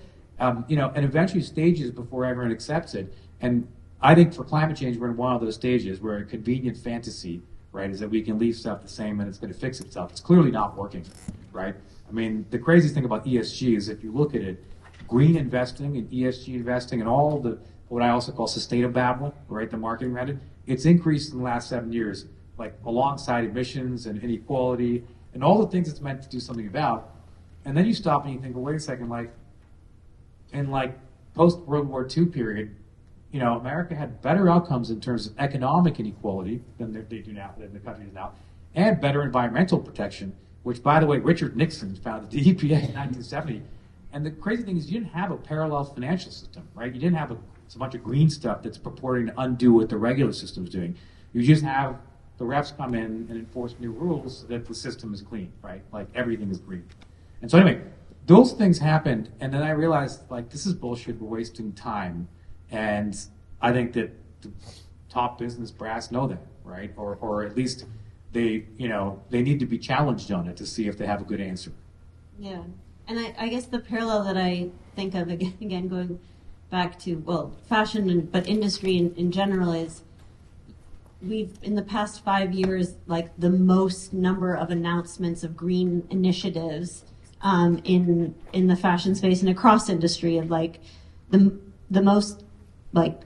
S2: You know, and eventually stages before everyone accepts it. And I think for climate change, we're in one of those stages where a convenient fantasy, right, is that we can leave stuff the same and it's going to fix itself. It's clearly not working, right? I mean, the craziest thing about ESG is if you look at it, green investing and ESG investing and all the, what I also call sustainable, right, the marketing around it, it's increased in the last 7 years, like alongside emissions and inequality and all the things it's meant to do something about. And then you stop and you think, well, wait a second, like, in like post-World War II period, you know, America had better outcomes in terms of economic inequality than they do now, than the country is now, and better environmental protection, which, by the way, Richard Nixon founded the EPA in 1970. And the crazy thing is you didn't have a parallel financial system, right? You didn't have a bunch of green stuff that's purporting to undo what the regular system's doing. You just have the refs come in and enforce new rules so that the system is clean, right? Like everything is green. And so anyway, those things happened, and then I realized, like, this is bullshit, we're wasting time. And I think that the top business brass know that, right? Or at least they need to be challenged on it to see if they have a good answer.
S1: Yeah. And I guess the parallel that I think of, again going back to, well, fashion, but industry in general, is we've, in the past 5 years, like the most number of announcements of green initiatives in the fashion space and across industry, of like the most, like,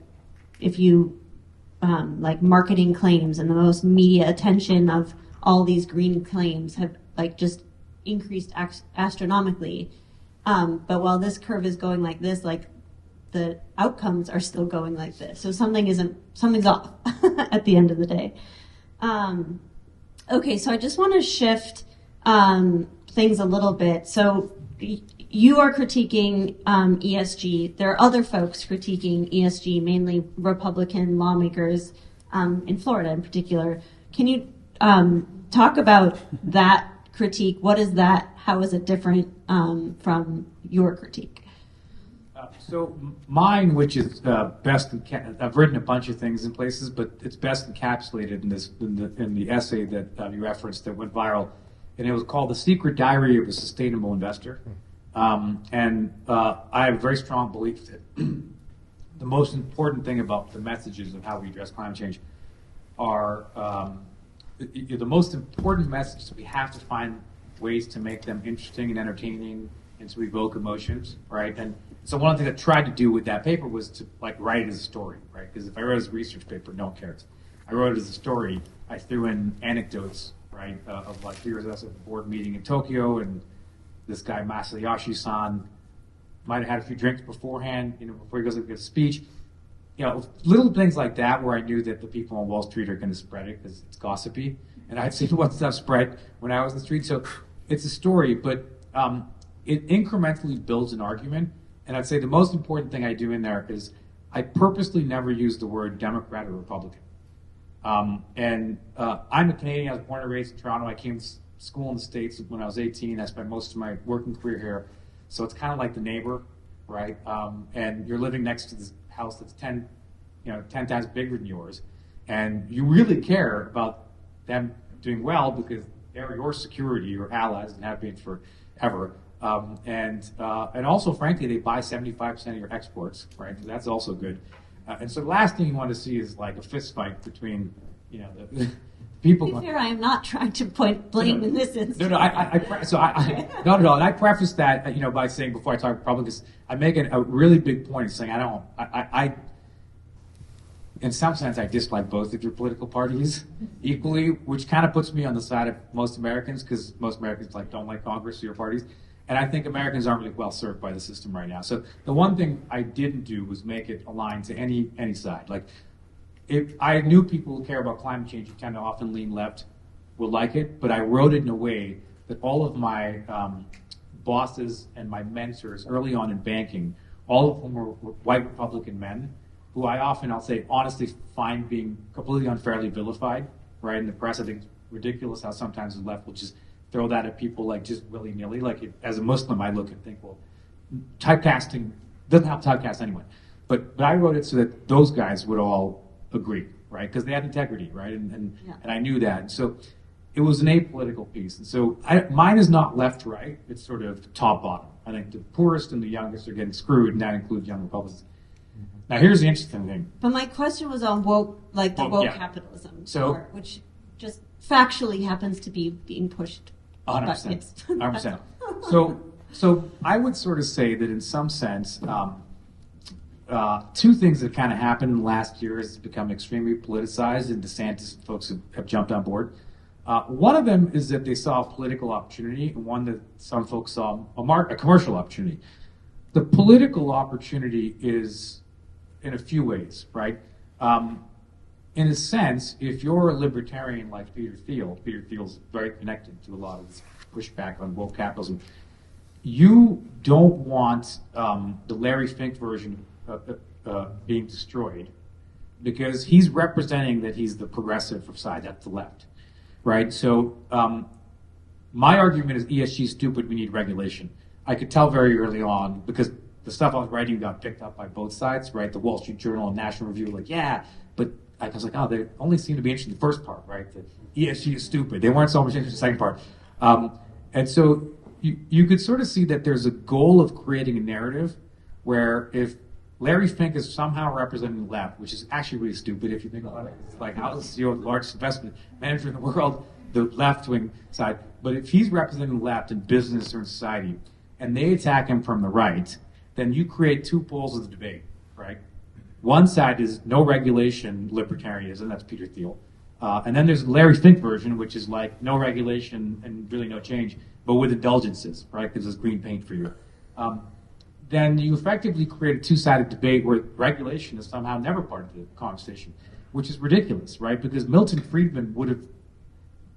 S1: if you like marketing claims and the most media attention of all these green claims have like just increased astronomically. But while this curve is going like this, like the outcomes are still going like this. So something's off at the end of the day. Okay, so I just want to shift things a little bit. So you are critiquing ESG. There are other folks critiquing ESG, mainly Republican lawmakers in Florida in particular. Can you talk about that critique? What is that? How is it different from your critique?
S2: So mine, which is best, I've written a bunch of things in places, but it's best encapsulated in the essay that you referenced that went viral, and it was called "The Secret Diary of a Sustainable Investor." And I have a very strong belief that the most important thing about the messages of how we address climate change are the most important messages. We have to find ways to make them interesting and entertaining and to evoke emotions, right? And so one of the things I tried to do with that paper was to like write it as a story, right? Because if I wrote it as a research paper, no one cares. I wrote it as a story. I threw in anecdotes, right, of like here's us at a board meeting in Tokyo, and this guy Masayoshi-san might have had a few drinks beforehand, before he goes to give a speech. Little things like that where I knew that the people on Wall Street are going to spread it because it's gossipy. And I'd seen what stuff spread when I was in the street. So it's a story, but it incrementally builds an argument. And I'd say the most important thing I do in there is I purposely never use the word Democrat or Republican. I'm a Canadian. I was born and raised in Toronto. I came to school in the States when I was 18. I spent most of my working career here. So it's kind of like the neighbor, right? And you're living next to this house that's 10 times bigger than yours. And you really care about them doing well because they're your security, your allies, and have been forever. And also, frankly, they buy 75% of your exports, right? So that's also good. And so the last thing you want to see is like a fist fight between, the people.
S1: To be fair, I am not trying to point blame in this instance.
S2: No, not at all. And I preface that, by saying before I talk Republicans, I make a really big point saying I in some sense, I dislike both of your political parties equally, which kind of puts me on the side of most Americans because most Americans don't like Congress or your parties. And I think Americans aren't really well served by the system right now. So the one thing I didn't do was make it aligned to any side. Like, if I knew people who care about climate change who tend to often lean left will like it, but I wrote it in a way that all of my bosses and my mentors early on in banking, all of whom were white Republican men, who I'll say honestly find being completely unfairly vilified, right, in the press. I think it's ridiculous how sometimes the left will just throw that at people like just willy-nilly. Like, as a Muslim, I look and think, well, typecasting doesn't help typecast anyone. But I wrote it so that those guys would all agree, right, because they had integrity, right, and I knew that. And so it was an apolitical piece. And so mine is not left-right. It's sort of top-bottom. I think the poorest and the youngest are getting screwed, and that includes young Republicans. Now, here's the interesting thing.
S1: But my question was on woke capitalism,
S2: so,
S1: which just factually happens to be being pushed.
S2: 100%. 100%. So I would sort of say that in some sense, two things that kind of happened in the last year is it's become extremely politicized, and DeSantis folks have jumped on board. One of them is that they saw a political opportunity, and one that some folks saw a commercial opportunity. The political opportunity is in a few ways, right? In a sense, if you're a libertarian like Peter Thiel's very connected to a lot of this pushback on woke capitalism. you don't want the Larry Fink version being destroyed because he's representing that he's the progressive side, that's the left, right? So my argument is ESG is stupid, we need regulation. I could tell very early on because the stuff I was writing got picked up by both sides, right? The Wall Street Journal and National Review were like, yeah, but I was like, oh, they only seem to be interested in the first part, right? The ESG is stupid. They weren't so much interested in the second part. And so you could sort of see that there's a goal of creating a narrative where if Larry Fink is somehow representing the left, which is actually really stupid if you think about it. It's like, how is the CEO of the largest investment manager in the world, the left-wing side? But if he's representing the left in business or in society, and they attack him from the right, then you create two poles of the debate, right? One side is no regulation libertarianism, that's Peter Thiel. And then there's the Larry Fink version, which is like no regulation and really no change, but with indulgences, right? Because it's green paint for you. Then you effectively create a two-sided debate where regulation is somehow never part of the conversation, which is ridiculous, right? Because Milton Friedman would have,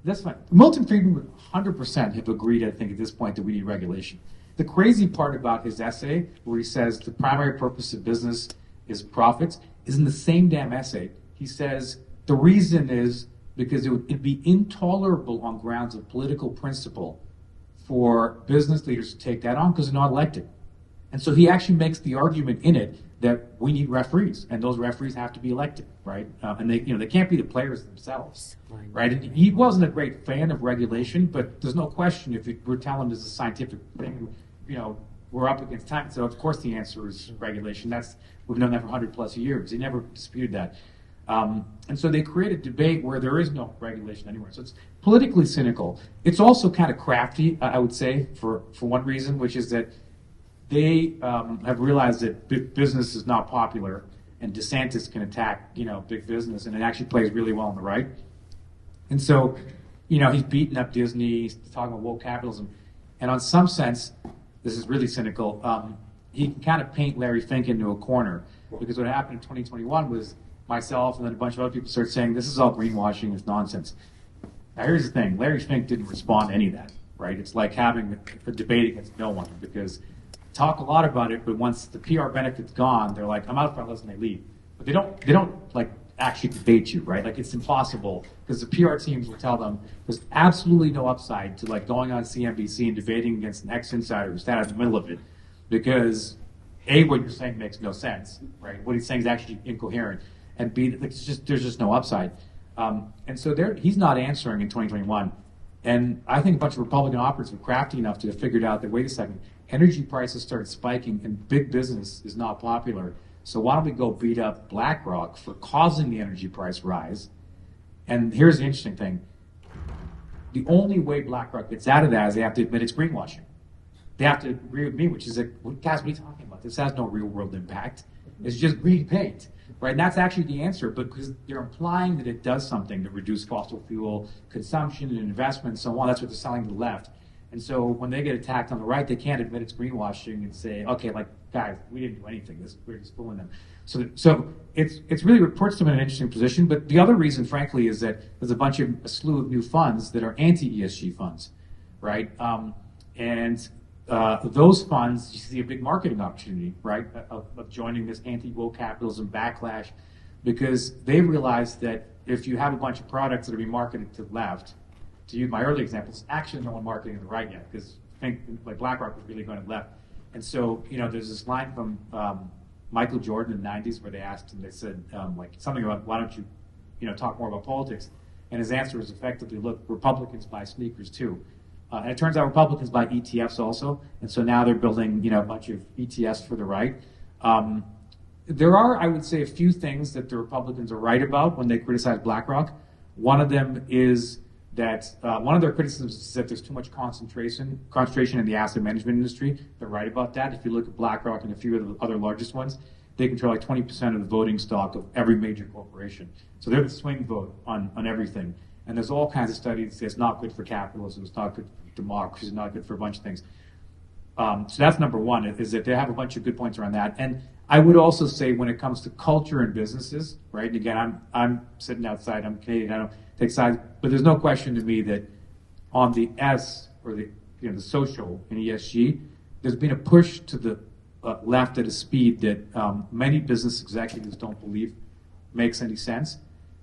S2: that's fine. Milton Friedman would 100% have agreed, I think, at this point that we need regulation. The crazy part about his essay, where he says the primary purpose of business is profits, is in the same damn essay. He says the reason is because it'd be intolerable on grounds of political principle for business leaders to take that on because they're not elected. And so he actually makes the argument in it that we need referees, and those referees have to be elected, right? And they can't be the players themselves, right? And he wasn't a great fan of regulation, but there's no question if we're telling this is a scientific thing, we're up against time. So of course the answer is regulation. We've known that for 100 plus years. He never disputed that. And so they create a debate where there is no regulation anywhere. So it's politically cynical. It's also kind of crafty, I would say, for one reason, which is that they have realized that big business is not popular, and DeSantis can attack, big business, and it actually plays really well on the right. And so, he's beating up Disney, he's talking about woke capitalism, and on some sense, this is really cynical. He can kind of paint Larry Fink into a corner because what happened in 2021 was myself and then a bunch of other people started saying this is all greenwashing, it's nonsense. Now here's the thing: Larry Fink didn't respond to any of that, right? It's like having a debate against no one because talk a lot about it, but once the PR benefit's gone, they're like, I'm out for less and they leave. But they don't like actually debate you, right? Like it's impossible because the PR teams will tell them there's absolutely no upside to like going on CNBC and debating against an ex-insider who's standing in the middle of it because A, what you're saying makes no sense, right? What he's saying is actually incoherent, and B, there's just no upside. And so he's not answering in 2021. And I think a bunch of Republican operatives were crafty enough to have figured out that, wait a second, energy prices started spiking and big business is not popular. So why don't we go beat up BlackRock for causing the energy price rise? And here's the interesting thing. The only way BlackRock gets out of that is they have to admit it's greenwashing. They have to agree with me, which is like, guys, what are you talking about? This has no real world impact. It's just green paint, right? And that's actually the answer, but because they're implying that it does something to reduce fossil fuel consumption and investment and so on. That's what they're selling to the left. And so when they get attacked on the right, they can't admit it's greenwashing and say, okay, like, guys, we didn't do anything. We're just fooling them. So it's really puts them in an interesting position. But the other reason, frankly, is that there's a slew of new funds that are anti-ESG funds, right? And those funds, you see a big marketing opportunity, right, of joining this anti-woke capitalism backlash, because they realize that if you have a bunch of products that are being marketed to the left, to use my early examples, actually no one marketing to the right yet, because I think like BlackRock was really going to the left. And so, there's this line from Michael Jordan in the 90s where they asked him, they said, like something about, why don't you, talk more about politics? And his answer was effectively, look, Republicans buy sneakers too. And it turns out Republicans buy ETFs also. And so now they're building, a bunch of ETFs for the right. There are, I would say, a few things that the Republicans are right about when they criticize BlackRock. One of them is that one of their criticisms is that there's too much concentration in the asset management industry. They're right about that. If you look at BlackRock and a few of the other largest ones, they control like 20% of the voting stock of every major corporation. So they're the swing vote on everything. And there's all kinds of studies that say it's not good for capitalism, it's not good for democracy, it's not good for a bunch of things. So that's number one, is that they have a bunch of good points around that. And I would also say when it comes to culture and businesses, right? And again, I'm sitting outside, I'm Canadian, I don't take sides, but there's no question to me that on the S or the social in ESG, there's been a push to the left at a speed that many business executives don't believe makes any sense,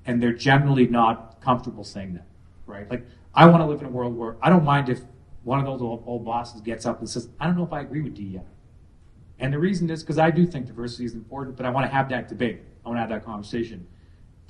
S2: and they're generally not comfortable saying that, right? Like, I want to live in a world where I don't mind if one of those old bosses gets up and says, I don't know if I agree with DEI. And the reason is because I do think diversity is important, but I want to have that debate. I want to have that conversation.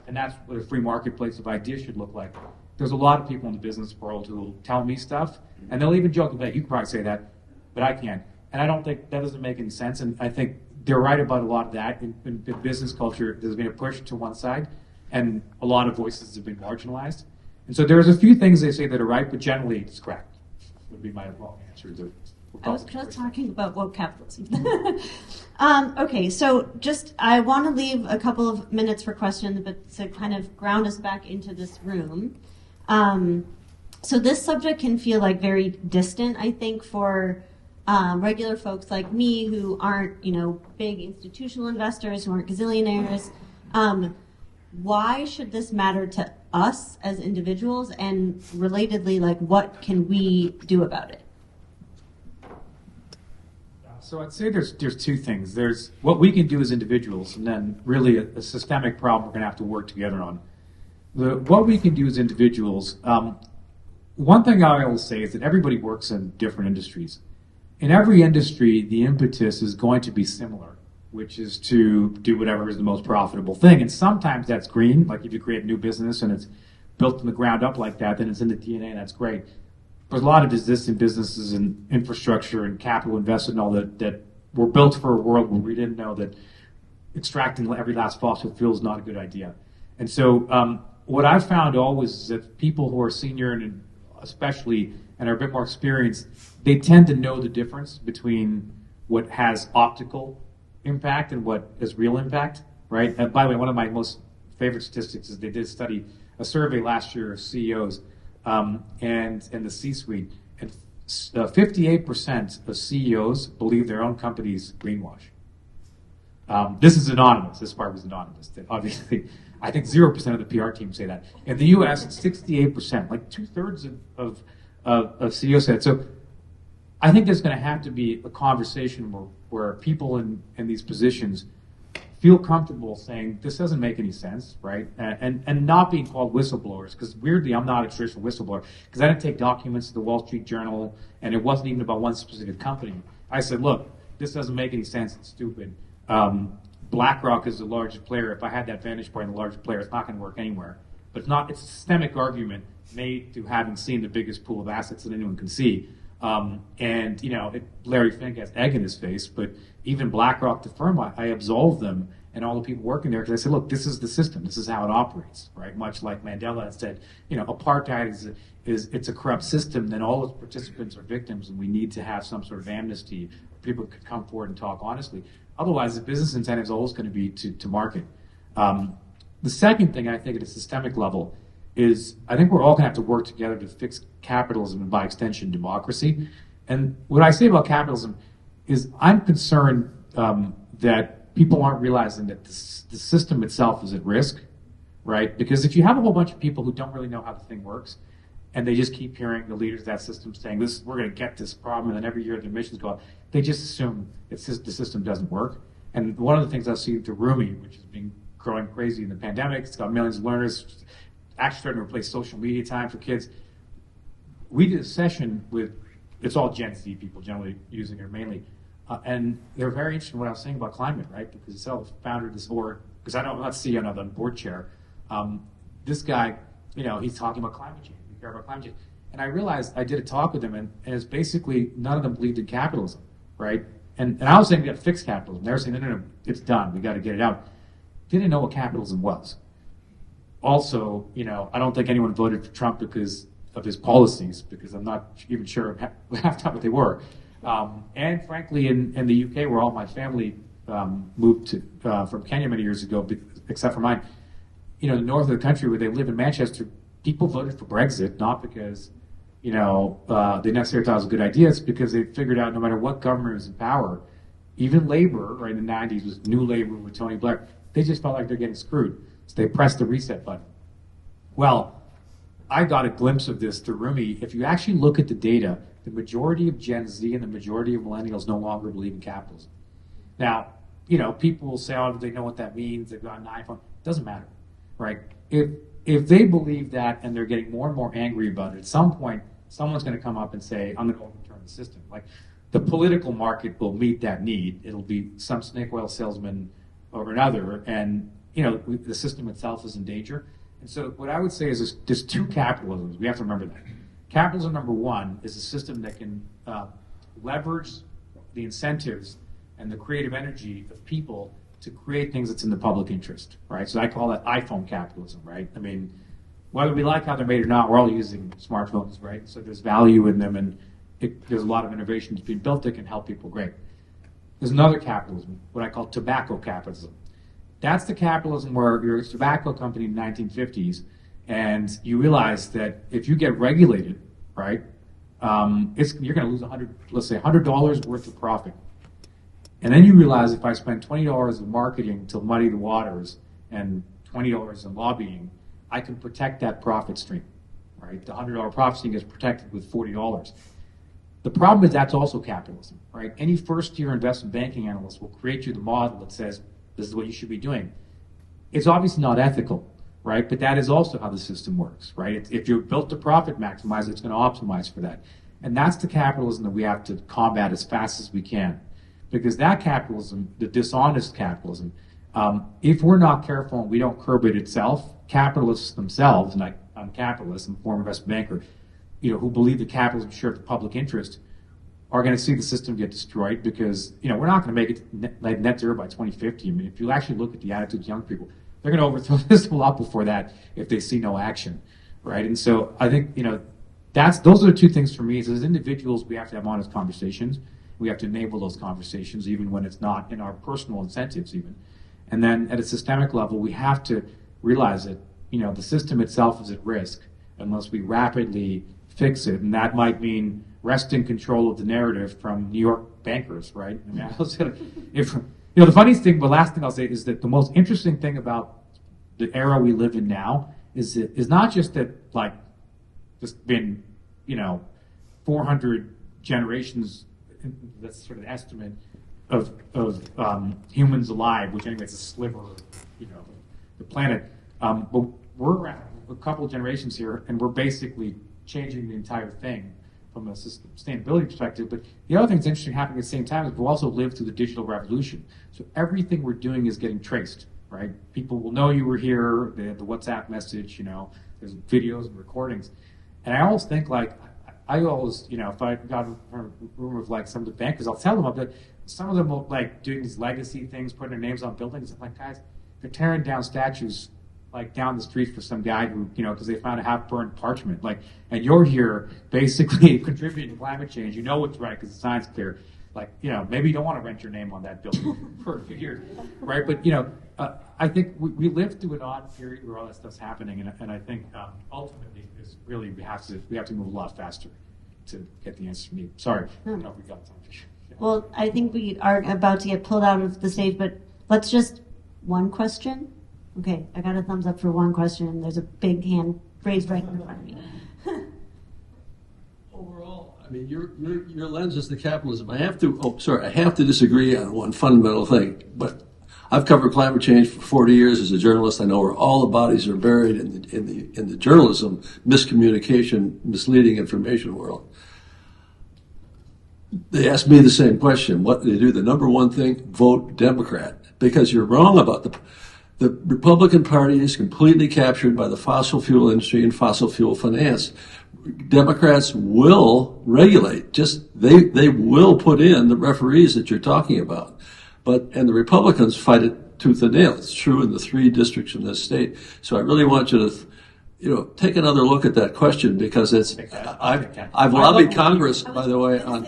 S2: And that's what a free marketplace of ideas should look like. There's a lot of people in the business world who will tell me stuff, and they'll even joke about, you can probably say that, but I can't. And I don't think that doesn't make any sense. And I think they're right about a lot of that. In business culture, there's been a push to one side, and a lot of voices have been marginalized. And so there's a few things they say that are right, but generally it's correct. Would be my long answer to.
S1: I was just talking about woke capitalism. Okay, so I want to leave a couple of minutes for questions, but to kind of ground us back into this room. So this subject can feel like very distant, I think, for regular folks like me who aren't, big institutional investors, who aren't gazillionaires. Why should this matter to us as individuals? And relatedly, like, what can we do about it?
S2: So I'd say there's two things. There's what we can do as individuals, and then really a systemic problem we're going to have to work together on. What we can do as individuals, one thing I will say is that everybody works in different industries. In every industry, the impetus is going to be similar, which is to do whatever is the most profitable thing. And sometimes that's green, like if you create a new business and it's built from the ground up like that, then it's in the DNA, and that's great. There's a lot of existing businesses and infrastructure and capital invested and all that were built for a world where we didn't know that extracting every last fossil fuel is not a good idea. And so what I've found always is that people who are senior and especially and are a bit more experienced, they tend to know the difference between what has optical impact and what has real impact, right? And by the way, one of my most favorite statistics is they did a survey last year of CEOs and the C-suite, and 58% of CEOs believe their own companies greenwash. This is anonymous. This part was anonymous. Obviously, I think 0% of the PR team say that. In the U.S., it's 68%, like 2/3 of CEOs said. So I think there's going to have to be a conversation where people in these positions feel comfortable saying this doesn't make any sense, right? And not being called whistleblowers, because weirdly I'm not a traditional whistleblower, because I didn't take documents to the Wall Street Journal, and it wasn't even about one specific company. I said, look, this doesn't make any sense, it's stupid. BlackRock is the largest player. If I had that vantage point of the largest player, it's not going to work anywhere. But it's a systemic argument made to having seen the biggest pool of assets that anyone can see. Larry Fink has egg in his face, but even BlackRock, the firm, I absolved them and all the people working there because I said, look, this is the system. This is how it operates, right? Much like Mandela had said, apartheid it's a corrupt system. Then all its participants are victims, and we need to have some sort of amnesty. People could come forward and talk honestly. Otherwise, the business incentive is always going to be to market. The second thing I think at a systemic level is I think we're all going to have to work together to fix capitalism and by extension democracy. And what I say about capitalism is I'm concerned that people aren't realizing that the system itself is at risk, right? Because if you have a whole bunch of people who don't really know how the thing works, and they just keep hearing the leaders of that system saying, we're going to get this problem, and then every year their emissions go up, they just assume the system doesn't work. And one of the things I've seen through Rumi, which has been growing crazy in the pandemic, it's got millions of learners, actually starting to replace social media time for kids. We did a session with, it's all Gen Z people generally using it mainly, and they're very interested in what I was saying about climate, right? Because it's the founder of this board, because I'm not CEO, I'm not the board chair. This guy, he's talking about climate change. We care about climate change. And I realized I did a talk with him, and it's basically none of them believed in capitalism, right? And I was saying we got to fix capitalism. They were saying, no, it's done. We got to get it out. Didn't know what capitalism was. Also, I don't think anyone voted for Trump because of his policies, because I'm not even sure half the time what they were. And frankly, in the UK, where all my family moved from Kenya many years ago, except for mine, the north of the country where they live in Manchester, people voted for Brexit, not because, they necessarily thought it was a good idea. It's because they figured out no matter what government was in power, even Labour, right, in the 90s was New Labour with Tony Blair, they just felt like they're getting screwed. So they pressed the reset button. Well, I got a glimpse of this through Rumi. If you actually look at the data, the majority of Gen Z and the majority of millennials no longer believe in capitalism. Now, people will say, oh, they know what that means. They've got an iPhone. It doesn't matter, right? If they believe that and they're getting more and more angry about it, at some point, someone's going to come up and say, I'm going to overturn the system. Like, the political market will meet that need. It'll be some snake oil salesman or another, and, the system itself is in danger. And so what I would say is there's two capitalisms. We have to remember that. Capitalism number one is a system that can leverage the incentives and the creative energy of people to create things that's in the public interest, right? So I call that iPhone capitalism, right? I mean, whether we like how they're made or not, we're all using smartphones, right? So there's value in them, and there's a lot of innovations being built that can help people. Great. There's another capitalism, what I call tobacco capitalism. That's the capitalism where you're a tobacco company in the 1950s, and you realize that if you get regulated, right, you're going to lose $100 worth of profit. And then you realize if I spend $20 in marketing to muddy the waters and $20 in lobbying, I can protect that profit stream, right? The $100 profit stream gets protected with $40. The problem is that's also capitalism, right? Any first-year investment banking analyst will create you the model that says, this is what you should be doing. It's obviously not ethical, right? But that is also how the system works, right? If you're built to profit maximize, it's going to optimize for that. And that's the capitalism that we have to combat as fast as we can. Because that capitalism, the dishonest capitalism, if we're not careful and we don't curb it itself, capitalists themselves, and I'm a capitalist, I'm a former investment banker, who believe that capitalism should serve the public interest, are going to see the system get destroyed because, we're not going to make it net zero by 2050. I mean, if you actually look at the attitudes of young people, they're going to overthrow the system a lot before that if they see no action, right? And so I think, those are the two things for me. Is as individuals, we have to have honest conversations. We have to enable those conversations, even when it's not in our personal incentives even. And then at a systemic level, we have to realize that, the system itself is at risk unless we rapidly fix it. And that might mean wresting control of the narrative from New York bankers, right? I mean, the funniest thing, the last thing I'll say is that the most interesting thing about the era we live in now is not just that, like, just been, 400 generations, that's sort of the estimate of humans alive, which anyway is a sliver of, the planet. But we're around a couple of generations here, and we're basically changing the entire thing from a sustainability perspective. But the other thing that's interesting happening at the same time is we've also lived through the digital revolution. So everything we're doing is getting traced, right? People will know you were here. They have the WhatsApp message, there's videos and recordings. And I always think, like, if I got in a room of, like, some of the bankers, I'll tell them, but some of them will, like, doing these legacy things, putting their names on buildings. I'm like, guys, they're tearing down statues, like, down the street for some guy who, because they found a half-burned parchment. Like, and you're here basically contributing to climate change. You know what's right because the science is clear. Like, maybe you don't want to rent your name on that building for a few years, right? But, I think we lived through an odd period where all that stuff's happening, and I think ultimately is really we have to move a lot faster to get the answers we need. Sorry, I don't know if we got time. Yeah.
S1: Well, I think we are about to get pulled out of the stage, but let's just one question. Okay, I got a thumbs up for one question, and there's a big hand raised right in front of me.
S4: Overall, I mean, your lens is the capitalism. I have to disagree on one fundamental thing. But I've covered climate change for 40 years as a journalist. I know where all the bodies are buried in the journalism, miscommunication, misleading information world. They asked me the same question. What do they do? The number one thing, vote Democrat, because you're wrong about the Republican Party is completely captured by the fossil fuel industry and fossil fuel finance. Democrats will regulate. They will put in the referees that you're talking about. And the Republicans fight it tooth and nail. It's true in the 3 districts in this state. So I really want you to, take another look at that question because I've lobbied Congress, by the way, on.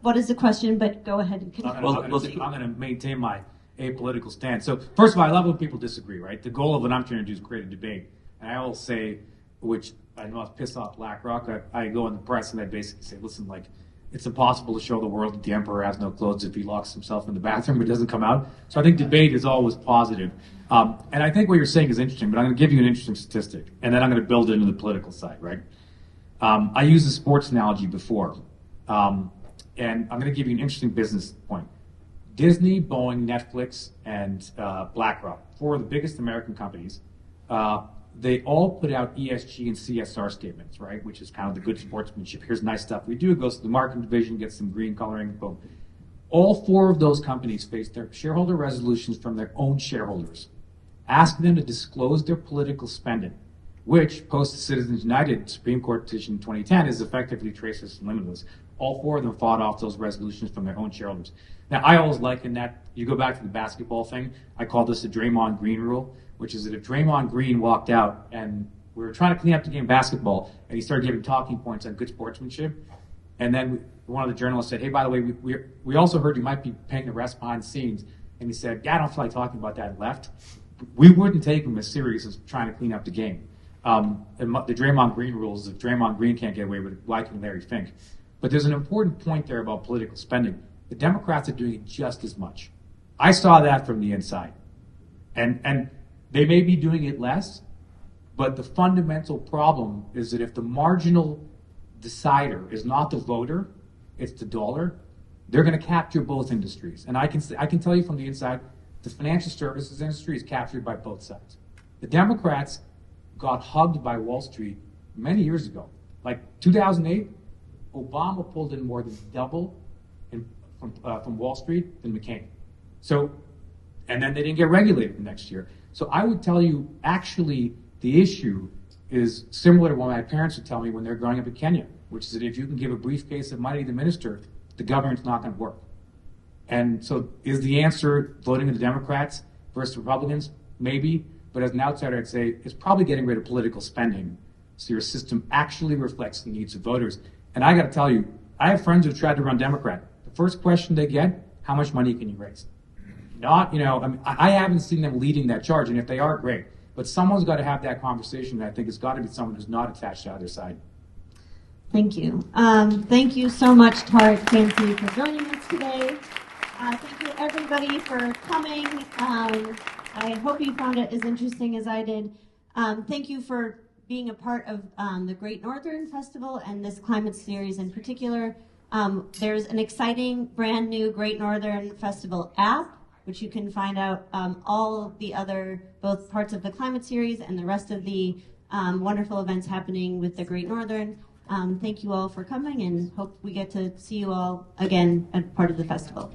S1: What is the question? But go ahead and continue.
S2: I'm going to maintain my apolitical stance. So first of all, I love when people disagree, right? The goal of what I'm trying to do is create a debate. And I always say, which I know I've pissed off BlackRock, I go in the press and I basically say, listen, like, it's impossible to show the world that the emperor has no clothes if he locks himself in the bathroom. It doesn't come out. So I think debate is always positive. And I think what you're saying is interesting, but I'm going to give you an interesting statistic, and then I'm going to build it into the political side, right? I used a sports analogy before. And I'm going to give you an interesting business point. Disney, Boeing, Netflix, and BlackRock, four of the biggest American companies, they all put out ESG and CSR statements, right? Which is kind of the good sportsmanship. Here's nice stuff we do. It goes to the marketing division, gets some green coloring, boom. All four of those companies face their shareholder resolutions from their own shareholders, asking them to disclose their political spending, which, post the Citizens United Supreme Court decision in 2010, is effectively traceless and limitless. All four of them fought off those resolutions from their own shareholders. Now, I always liken that, you go back to the basketball thing, I call this the Draymond Green rule, which is that if Draymond Green walked out and we were trying to clean up the game of basketball and he started giving talking points on good sportsmanship, and then one of the journalists said, hey, by the way, we also heard you might be paying the rest behind the scenes, and he said, yeah, I don't feel like talking about that, and left, we wouldn't take him as serious as trying to clean up the game. And the Draymond Green rules, if Draymond Green can't get away with it, why can Larry Fink? But there's an important point there about political spending. The Democrats are doing it just as much. I saw that from the inside. And they may be doing it less, but the fundamental problem is that if the marginal decider is not the voter, it's the dollar, they're going to capture both industries. And I can tell you from the inside, the financial services industry is captured by both sides. The Democrats got hugged by Wall Street many years ago. Like 2008, Obama pulled in more than double from Wall Street than McCain. So, and then they didn't get regulated the next year. So I would tell you, actually, the issue is similar to what my parents would tell me when they're growing up in Kenya, which is that if you can give a briefcase of money to the minister, the government's not going to work. And so is the answer voting with the Democrats versus Republicans? Maybe. But as an outsider, I'd say it's probably getting rid of political spending so your system actually reflects the needs of voters. And I got to tell you, I have friends who tried to run Democrat. The first question they get, how much money can you raise? Not, I haven't seen them leading that charge, and if they are, great. But someone's got to have that conversation, and I think it's got to be someone who's not attached to either side.
S1: Thank you. Thank you so much, Tariq Fancy, for joining us today. Thank you, everybody, for coming. I hope you found it as interesting as I did. Thank you for being a part of the Great Northern Festival and this climate series in particular. There's an exciting, brand new Great Northern Festival app, which you can find out all the other, both parts of the climate series and the rest of the wonderful events happening with the Great Northern. Thank you all for coming, and hope we get to see you all again as part of the festival.